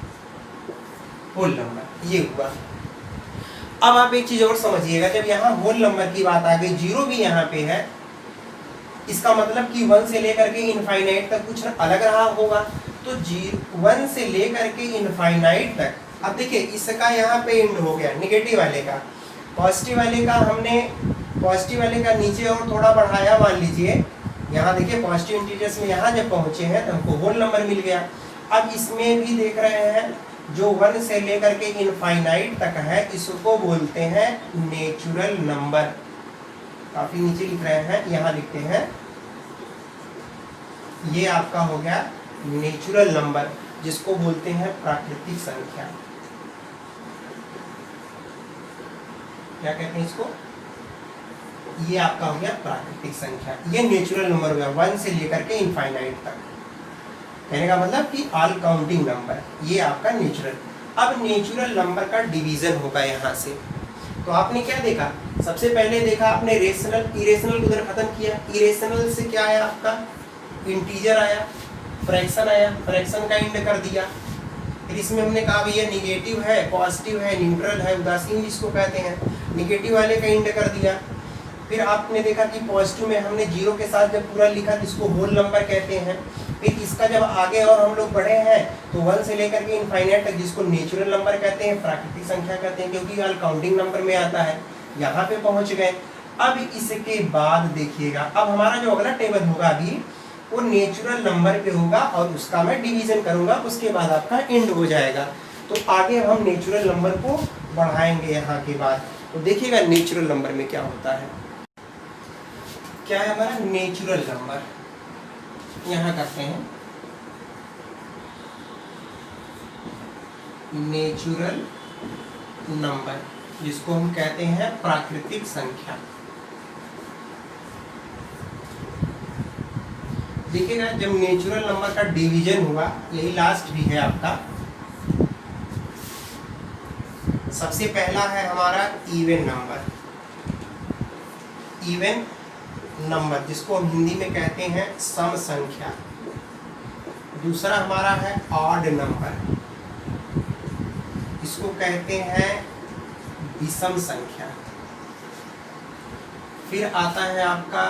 whole number. ये हुआ। अब आप एक चीज और समझिएगा, जब यहाँ होल नंबर की बात आ गई, 0 भी यहाँ पे है, इसका मतलब कि 1 से लेकर के इनफाइनाइट तक कुछ अलग रहा होगा। तो 1 से लेकर के इनफाइनाइट तक, अब देखिए इसका यहाँ पे एंड हो गया नेगेटिव वाले का, पॉजिटिव वाले का हमने पॉजिटिव वाले का नीचे और थोड़ा बढ़ाया, मान लीजिए यहाँ देखिए पॉजिटिव इंटीजर्स में यहाँ जब पहुँचे हैं तो हमको होल नंबर मिल गया। अब इसमें भी देख रहे हैं जो 1 से लेकर के इनफाइनाइट तक है, इसको बोलते हैं नेचुरल नंबर। काफी नीचे लिख रहे हैं, यहाँ लिखते हैं, ये आपका हो गया नेचुरल नंबर, जिसको बोलते हैं प्राकृतिक संख्या। क्या कहते हैं इसको? ये आपका हो गया प्राकृतिक संख्या, ये नेचुरल नंबर हो गया 1 से लेकर के इनफाइनाइट तक। कहने का मतलब कि ऑल काउंटिंग नंबर, ये आपका नेचुरल। अब नेचुरल नंबर का डिवीजन होगा यहाँ से। तो आपने क्या देखा? सबसे पहले देखा आपने रेशनल, इरेशनल को उधर खत्म किया। इरेशनल से क्या आया आपका? इंटीजर आया, फ्रैक्शन आया, फ्रैक्शन का एंड कर दिया। फिर इसमें हमने कहा भैया निगेटिव है, पॉजिटिव है, न्यूट्रल है, उदासीन जिसको कहते हैं, निगेटिव वाले का एंड कर दिया। फिर आपने देखा कि पॉजिटिव में हमने 0 के साथ जब पूरा लिखा तो इसको होल नंबर कहते हैं। फिर इसका जब आगे और हम लोग बढ़े हैं तो 1 से लेकर के इनफाइनाइट तक, जिसको नेचुरल नंबर कहते हैं, प्राकृतिक संख्या कहते हैं, क्योंकि ऑल काउंटिंग नंबर में आता है। यहाँ पे पहुँच गए। अब इसके बाद देखिएगा, अब हमारा जो अगला टेबल होगा अभी वो नेचुरल नंबर पे होगा और उसका मैं डिवीजन करूंगा, उसके बाद आपका एंड हो जाएगा। तो आगे हम नेचुरल नंबर को बढ़ाएंगे यहाँ के बाद। तो देखिएगा नेचुरल नंबर में क्या होता है। क्या है हमारा नेचुरल नंबर? यहाँ करते हैं नेचुरल नंबर, जिसको हम कहते हैं प्राकृतिक संख्या। देखिएगा जब नेचुरल नंबर का डिवीजन हुआ, यही लास्ट भी है आपका। सबसे पहला है हमारा इवन नंबर, इवन नंबर जिसको हम हिंदी में कहते हैं सम संख्या। दूसरा हमारा है ऑड नंबर, इसको कहते हैं विषम संख्या। फिर आता है आपका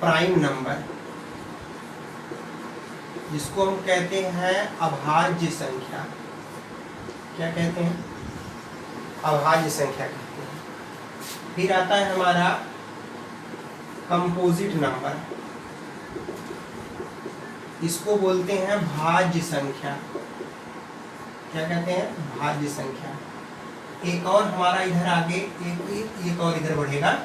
प्राइम नंबर, जिसको हम कहते हैं अभाज्य संख्या। क्या कहते हैं? अभाज्य संख्या कहते हैं। फिर आता है हमारा कंपोजिट नंबर, इसको बोलते हैं भाज्य संख्या। क्या कहते हैं? भाज्य संख्या। एक और हमारा इधर आगे एक और इधर बढ़ेगा।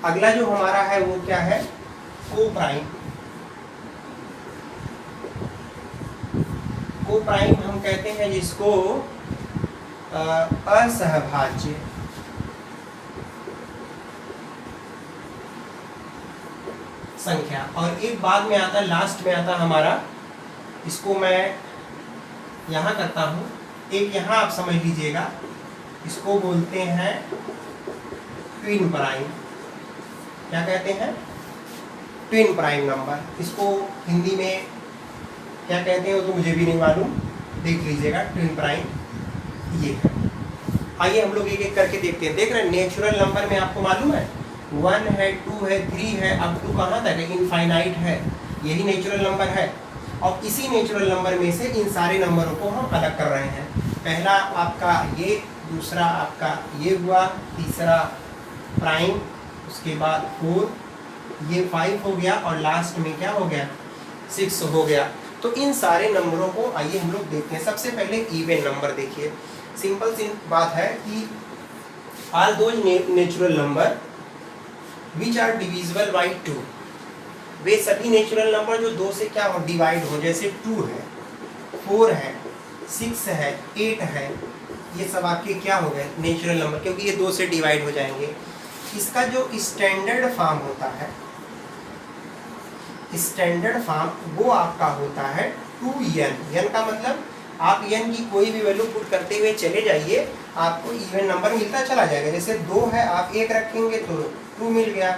अगला जो हमारा है वो क्या है? कोप्राइम। कोप्राइम हम कहते हैं जिसको असहभाज्य संख्या। और एक बाद में आता, लास्ट में आता हमारा, इसको मैं यहाँ करता हूँ, एक यहाँ आप समझ लीजिएगा, इसको बोलते हैं ट्विन प्राइम। क्या कहते हैं? Twin prime number. इसको हिंदी में क्या कहते हैं वो तो मुझे भी नहीं मालूम, देख लीजिएगा। ट्विन प्राइम ये है। आइए हम लोग एक एक करके देखते हैं। देख रहे हैं नेचुरल नंबर में आपको मालूम है 1 है, 2 है, 3 है, अब 2 कहाँ तक है? इनफाइनाइट है। यही नेचुरल नंबर है। और इसी नेचुरल नंबर में से इन सारे नंबरों को हम अलग कर रहे हैं। पहला आपका ये, दूसरा आपका ये हुआ, तीसरा प्राइम, उसके बाद 4, ये 5 हो गया, और लास्ट में क्या हो गया? 6 हो गया। तो इन सारे नंबरों को आइए हम लोग देखते हैं। सबसे पहले इवन नंबर देखिए। सिंपल सी बात है कि all those natural number which are divisible by 2, वे सभी नेचुरल नंबर जो 2 से क्या हो? डिवाइड हो। जैसे 2 है, 4 है, 6 है, 8 है, ये सब आपके क्या हो गए नेचुरल नंबर, क्योंकि ये 2 से डिवाइड हो जाएंगे। इसका जो स्टैंडर्ड फॉर्म होता है, स्टैंडर्ड फॉर्म वो आपका होता है 2n। n का मतलब आप n की कोई भी वैल्यू पुट करते हुए चले जाइए, आपको इवन नंबर मिलता चला जाएगा। जैसे 2 है, आप 1 रखेंगे तो 2 मिल गया,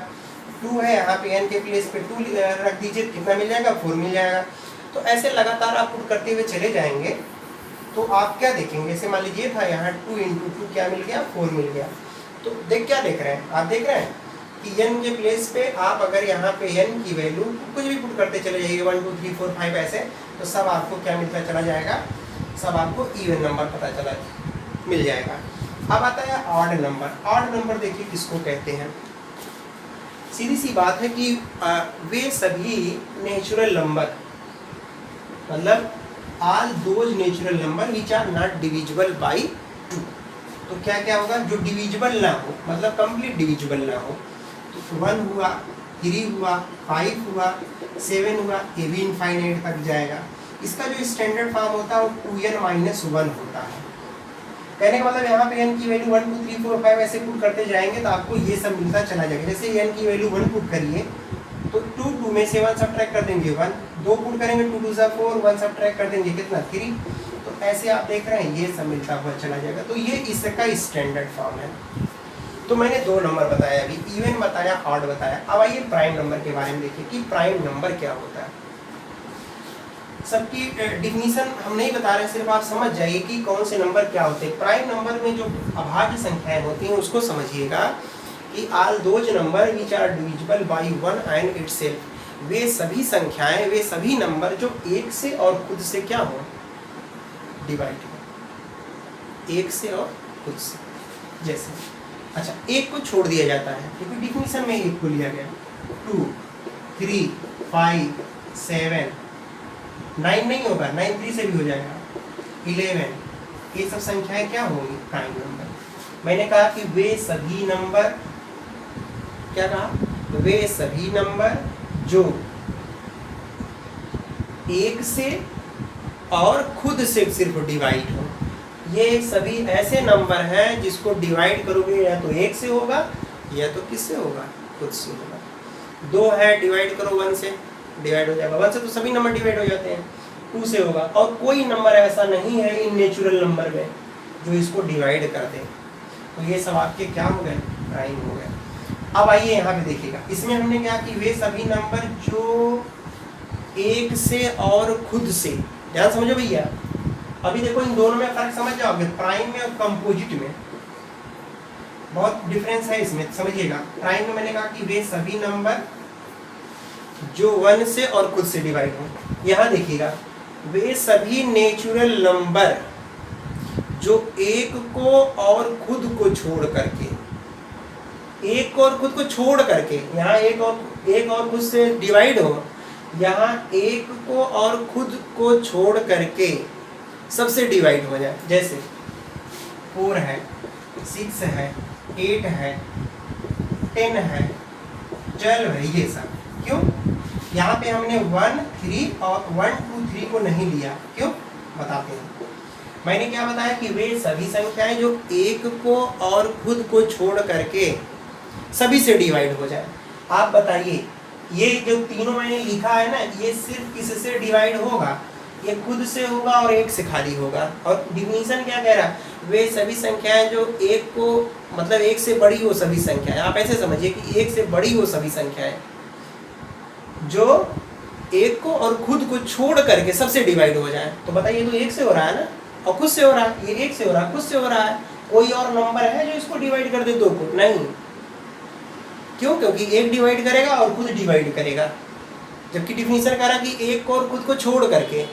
2 है यहाँ पे n के प्लेस पे 2 रख दीजिए, कितना मिल जाएगा 4 मिल जाएगा। तो ऐसे लगातार आप पुट करते हुए चले जाएंगे तो आप क्या देखेंगे, जैसे मान लीजिए था यहाँ 2 × 2 क्या मिल गया 4 मिल गया। तो क्या देख रहे हैं आप, देख रहे हैं कि n के प्लेस पे आप अगर यहाँ पे n की वैल्यू कुछ भी पुट करते चले जाइए 1 2 3 4 5 ऐसे, तो सब आपको क्या मिलता चला जाएगा, सब आपको इवन नंबर पता चला मिल जाएगा। अब आता है ऑड नंबर। ऑड नंबर देखिए किसको कहते हैं। सीधी सी बात है कि वे सभी नेचुरल नंबर, मतलब all those natural number which are not divisible by 2। तो क्या क्या होगा, जो डिविजिबल ना हो, मतलब कंप्लीट डिविजिबल ना हो। तो 1 हुआ, 3 हुआ, 5 हुआ, 7 हुआ, ये भी इनफाइनाइट तक जाएगा। इसका जो स्टैंडर्ड फॉर्म होता है वो 2n-1 होता है। कहने का मतलब यहाँ पे n की वैल्यू 1 2 3 4 5 ऐसे पुट करते जाएंगे तो आपको ये सब मिलता चला जाएगा। जैसे n की वैल्यू 1 पुट करिए तो 2 में से 1 सब्ट्रैक्ट कर देंगे 1, 2 पुट करेंगे 2 2 4, 1 सब्ट्रैक्ट कर देंगे कितना 3। तो ऐसे आप देख रहे हैं ये सब मिलता हुआ चला जाएगा। तो ये इसका स्टैंडर्ड फॉर्म है। तो मैंने 2 नंबर बताया, अभी इवन बताया, ऑड बताया। अब आइए प्राइम नंबर के बारे में देखिए कि प्राइम नंबर क्या होता है। सबकी डिफिनीशन हम नहीं बता रहे, सिर्फ आप समझ जाइए कि कौन से नंबर क्या होते हैं। प्राइम नंबर में जो अभाज्य संख्याएं होती हैं उसको समझिएगा कि all those number which are divisible by 1 and itself. वे सभी संख्याएं, वे सभी नंबर जो एक से और खुद से क्या हो डिवाइड हो, एक से और खुद से। जैसे अच्छा एक को छोड़ दिया जाता है क्योंकि डिफिनीशन में एक को लिया गया, 2 3 5 7 9 नहीं होगा, 9 3 से भी हो जाएगा, 11। ये सब संख्याएं क्या होंगी प्राइम नंबर। मैंने कहा कि वे सभी नंबर, क्या कहा, वे सभी नंबर जो एक से और खुद से सिर्फ डिवाइड हो। ये सभी ऐसे नंबर हैं जिसको डिवाइड करोगे या तो एक से होगा या तो किससे होगा, खुद से होगा। 2 है, डिवाइड करो 1 से, डिवाइड हो जाएगा। 1 से तो सभी नंबर डिवाइड हो जाते हैं, 2 से होगा। और कोई नंबर ऐसा नहीं है इन नेचुरल नंबर में जो इसको डिवाइड कर दे। तो ये सब आपके क्या हो गए, प्राइम हो गए। अब आइए यहाँ पे देखिएगा, इसमें हमने क्या कि वे सभी नंबर जो एक से और खुद से, ध्यान समझो भैया। अभी देखो इन दोनों में फर्क समझ जाओगे, प्राइम में और कंपोजिट में बहुत डिफरेंस है इसमें, समझिएगा। प्राइम में मैंने कहा कि वे सभी नंबर जो 1 से और खुद से डिवाइड हो। यहाँ देखिएगा, वे सभी नेचुरल नंबर जो एक को और खुद को छोड़ करके, एक को और खुद को छोड़ करके, यहाँ एक और खुद से डिवाइड हो, यहाँ एक को और खुद को छोड़ करके सबसे डिवाइड हो जाए। जैसे 4 है, 6 है, 8 है, 10 है, 12 है, ये सब क्यों। यहाँ पे हमने 1 3 और 1 2 3 को नहीं लिया, क्यों बताते हैं। मैंने क्या बताया कि वे सभी संख्याएं जो एक को और खुद को छोड़ करके सभी से डिवाइड हो जाए। आप बताइए ये जो तीनों मैंने लिखा है ना, ये सिर्फ किससे डिवाइड होगा, ये खुद से होगा और एक से खाली होगा। और डिफिनीशन क्या कह रहा है, वे सभी संख्याएं जो एक को, मतलब एक से बड़ी हो सभी संख्याएं। आप ऐसे समझिए कि एक से बड़ी हो सभी संख्याएं जो एक को और खुद को छोड़ करके सबसे डिवाइड हो जाए। तो बताइए, तो एक से हो रहा है ना, और खुद से हो रहा है, ये एक से हो रहा है, खुद से हो रहा है। कोई और नंबर है जो इसको डिवाइड कर दे 2 को? नहीं। क्यों? क्योंकि एक डिवाइड करेगा और खुद डिवाइड करेगा, जबकि डिफिनीशन कह रहा कि एक को और खुद को छोड़ करके।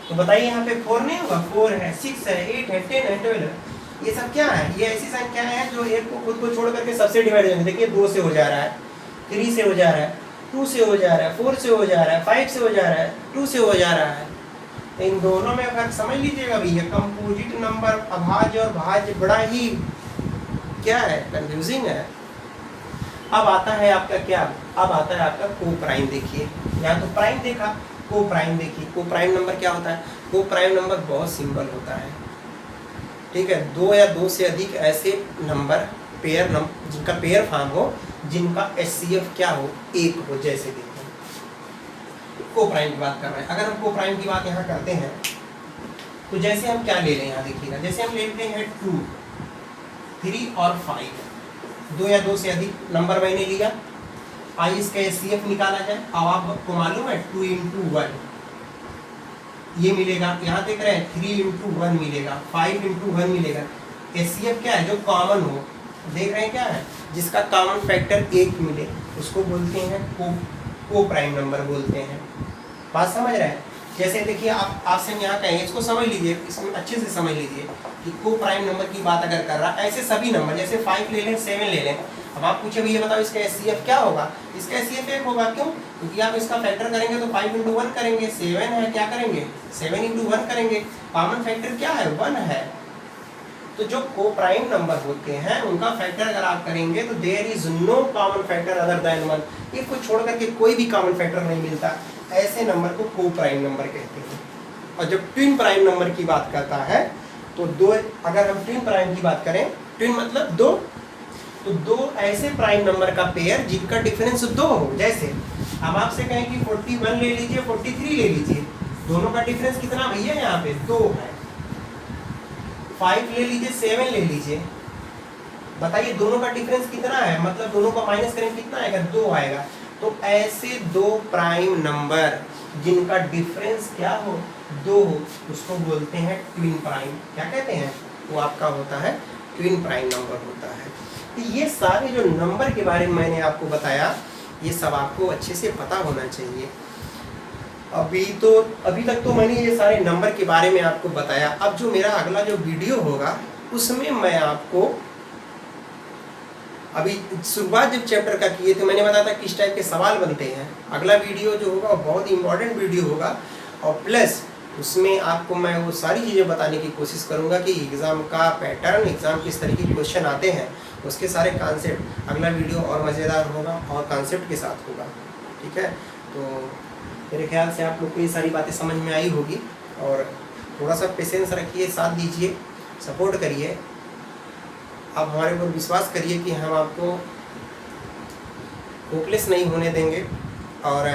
तो बताइए यहाँ पे 4 नहीं होगा, 4 है, 6 है, 8 है, 10 है, 12 है। ये सब क्या है, ये ऐसी संख्याएं हैं जो एक को खुद को छोड़ करके सबसे डिवाइड हो जाएंगे। देखिए 2 से हो जा रहा है, 3 से हो जा रहा है, 2 से हो जा रहा है, 4 से हो जा रहा है, 5 से हो जा रहा है, 2 से हो जा रहा है। तो इन दोनों में अगर समझ लीजिएगा भैया, कंपोजिट नंबर अभाज्य और भाज्य बड़ा ही क्या है, कंफ्यूजिंग है। अब आता है आपका क्या, अब आता है आपका को प्राइम। देखिए यहाँ तो प्राइम देखा, को प्राइम देखिए। को प्राइम नंबर क्या होता है, को प्राइम नंबर बहुत सिंपल होता है। ठीक है, 2 या 2 से अधिक ऐसे नंबर पेयर जिनका पेयर फॉर्म हो, जिनका HCF क्या हो, 1 हो। जैसे देखिए कोप्राइम की बात कर रहे हैं, अगर हम कोप्राइम की बात यहाँ करते हैं तो जैसे हम क्या ले रहे हैं यहाँ देखिएगा, जैसे हम लेते हैं 2, 3 और 5, 2 या 2 से अधिक नंबर मैंने लिया, आइए इसका HCF निकाला जाए। अब आपको मालूम है 2 × 1 ये मिलेगा, यहाँ देख रहे हैं 3 × 1 मिलेगा, 5 × 1 मिलेगा। HCF क्या है, जो कॉमन हो, देख रहे हैं क्या है, जिसका कॉमन फैक्टर 1 मिले उसको बोलते हैं कोप्राइम नंबर बोलते हैं। बात समझ रहे हैं? जैसे देखिए आपसे यहाँ कहेंगे, इसको समझ लीजिए, इसमें अच्छे से समझ लीजिए कि कोप्राइम नंबर की बात अगर कर रहा है, ऐसे सभी नंबर जैसे 5 ले लें, 7 ले लें, अब आप पूछे भैया बताओ इसका HCF क्या होगा, इसका HCF 1 होगा। क्यों? क्योंकि आप इसका फैक्टर करेंगे तो 5 × 1 करेंगे, 7 है क्या करेंगे, 7 × 1 करेंगे, कॉमन फैक्टर क्या है, 1 है। तो जो कोप्राइम नंबर होते हैं उनका फैक्टर अगर आप करेंगे तो there is no common factor other than 1, ये को छोड़ करके कोई भी कॉमन फैक्टर नहीं मिलता, ऐसे नंबर को कोप्राइम नंबर कहते हैं। और जब ट्विन प्राइम नंबर की बात करता है तो 2, अगर हम ट्विन प्राइम की बात करें, ट्विन मतलब 2, तो 2 ऐसे प्राइम नंबर का पेयर जिनका डिफरेंस 2 हो। जैसे अब आपसे कहें कि 41 ले लीजिए, 43 ले लीजिए, दोनों का डिफरेंस कितना भैया, यहाँ पे 2 है। 5 ले लीजिए, 7 ले लीजिए, बताइए दोनों का डिफरेंस कितना है, मतलब दोनों का माइनस करें कितना आएगा, 2 आएगा। तो ऐसे 2 प्राइम नंबर जिनका डिफरेंस क्या हो, 2 हो, उसको बोलते हैं ट्विन प्राइम। क्या कहते हैं, वो आपका होता है ट्विन प्राइम नंबर होता है। तो ये सारे जो नंबर के बारे में मैंने आपको बताया, ये सब आपको अच्छे से पता होना चाहिए। अभी तक तो मैंने ये सारे नंबर के बारे में आपको बताया। अब जो मेरा अगला जो वीडियो होगा उसमें मैं आपको, अभी शुरुआत जब चैप्टर का किए थे मैंने बताया था किस टाइप के सवाल बनते हैं। अगला वीडियो जो होगा बहुत इंपॉर्टेंट वीडियो होगा, और प्लस उसमें आपको मैं वो सारी चीज़ें बताने की कोशिश करूंगा कि एग्ज़ाम का पैटर्न, एग्ज़ाम किस तरीके के क्वेश्चन आते हैं, उसके सारे कॉन्सेप्ट। अगला वीडियो और मज़ेदार होगा और कॉन्सेप्ट के साथ होगा, ठीक है। तो मेरे ख्याल से आप लोग को ये सारी बातें समझ में आई होगी, और थोड़ा सा पेशेंस रखिए, साथ दीजिए, सपोर्ट करिए। आप हमारे ऊपर विश्वास करिए कि हम आपको होपलेस नहीं होने देंगे, और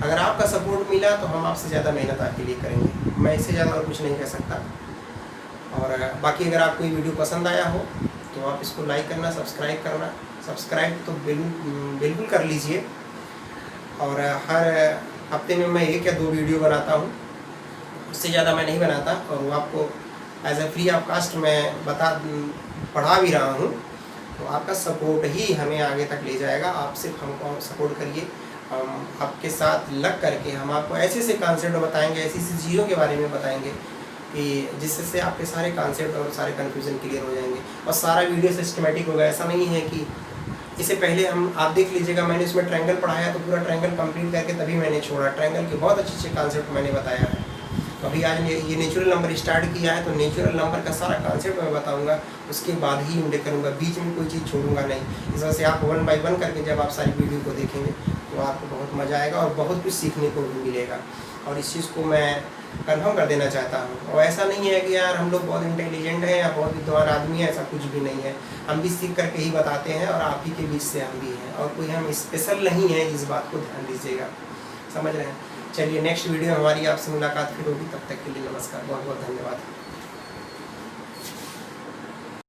अगर आपका सपोर्ट मिला तो हम आपसे ज़्यादा मेहनत आपके लिए करेंगे। मैं इससे ज़्यादा और कुछ नहीं कह सकता। और बाकी अगर आपको ये वीडियो पसंद आया हो तो आप इसको लाइक करना, सब्सक्राइब करना। सब्सक्राइब तो बिल्कुल कर लीजिए। और हर हफ्ते में मैं 1 या 2 वीडियो बनाता हूँ, उससे ज़्यादा मैं नहीं बनाता, और वो आपको as a free of cost मैं पढ़ा भी रहा हूँ। तो आपका सपोर्ट ही हमें आगे तक ले जाएगा। आप सिर्फ हमको सपोर्ट करिए, हम आपके साथ लग करके हम आपको ऐसे से कॉन्सेप्ट बताएंगे, ऐसी चीज़ों के बारे में बताएंगे कि जिससे आपके सारे कॉन्सेप्ट और सारे कन्फ्यूज़न क्लियर हो जाएंगे, और सारा वीडियो सिस्टमेटिक होगा। ऐसा नहीं है कि इससे पहले आप देख लीजिएगा, मैंने इसमें ट्रायंगल पढ़ाया तो पूरा ट्रायंगल कंप्लीट करके तभी मैंने छोड़ा। ट्रायंगल के बहुत अच्छे कॉन्सेप्ट मैंने बताया है। तो अभी आज ये नेचुरल नंबर स्टार्ट किया है, तो नेचुरल नंबर का सारा कॉन्सेप्ट मैं बताऊंगा, उसके बाद ही इंडे करूँगा, बीच में कोई चीज़ छोड़ूंगा नहीं। इस वजह से आप 1 बाय 1 करके जब आप सारी वीडियो को देखेंगे तो आपको बहुत मज़ा आएगा और बहुत कुछ सीखने को भी मिलेगा। और इस चीज़ को मैं कन्फर्म कर देना चाहता हूँ। और ऐसा नहीं है कि यार हम लोग बहुत इंटेलिजेंट हैं या बहुत विद्वान आदमी हैं, ऐसा कुछ भी नहीं है। हम भी सीख करके ही बताते हैं, और आप ही के बीच से हम भी हैं, और कोई हम स्पेशल नहीं है, इस बात को ध्यान दीजिएगा। समझ रहे हैं? चलिए नेक्स्ट वीडियो हमारी आपसे मुलाकात फिर होगी, तब तक के लिए नमस्कार, बहुत बहुत धन्यवाद।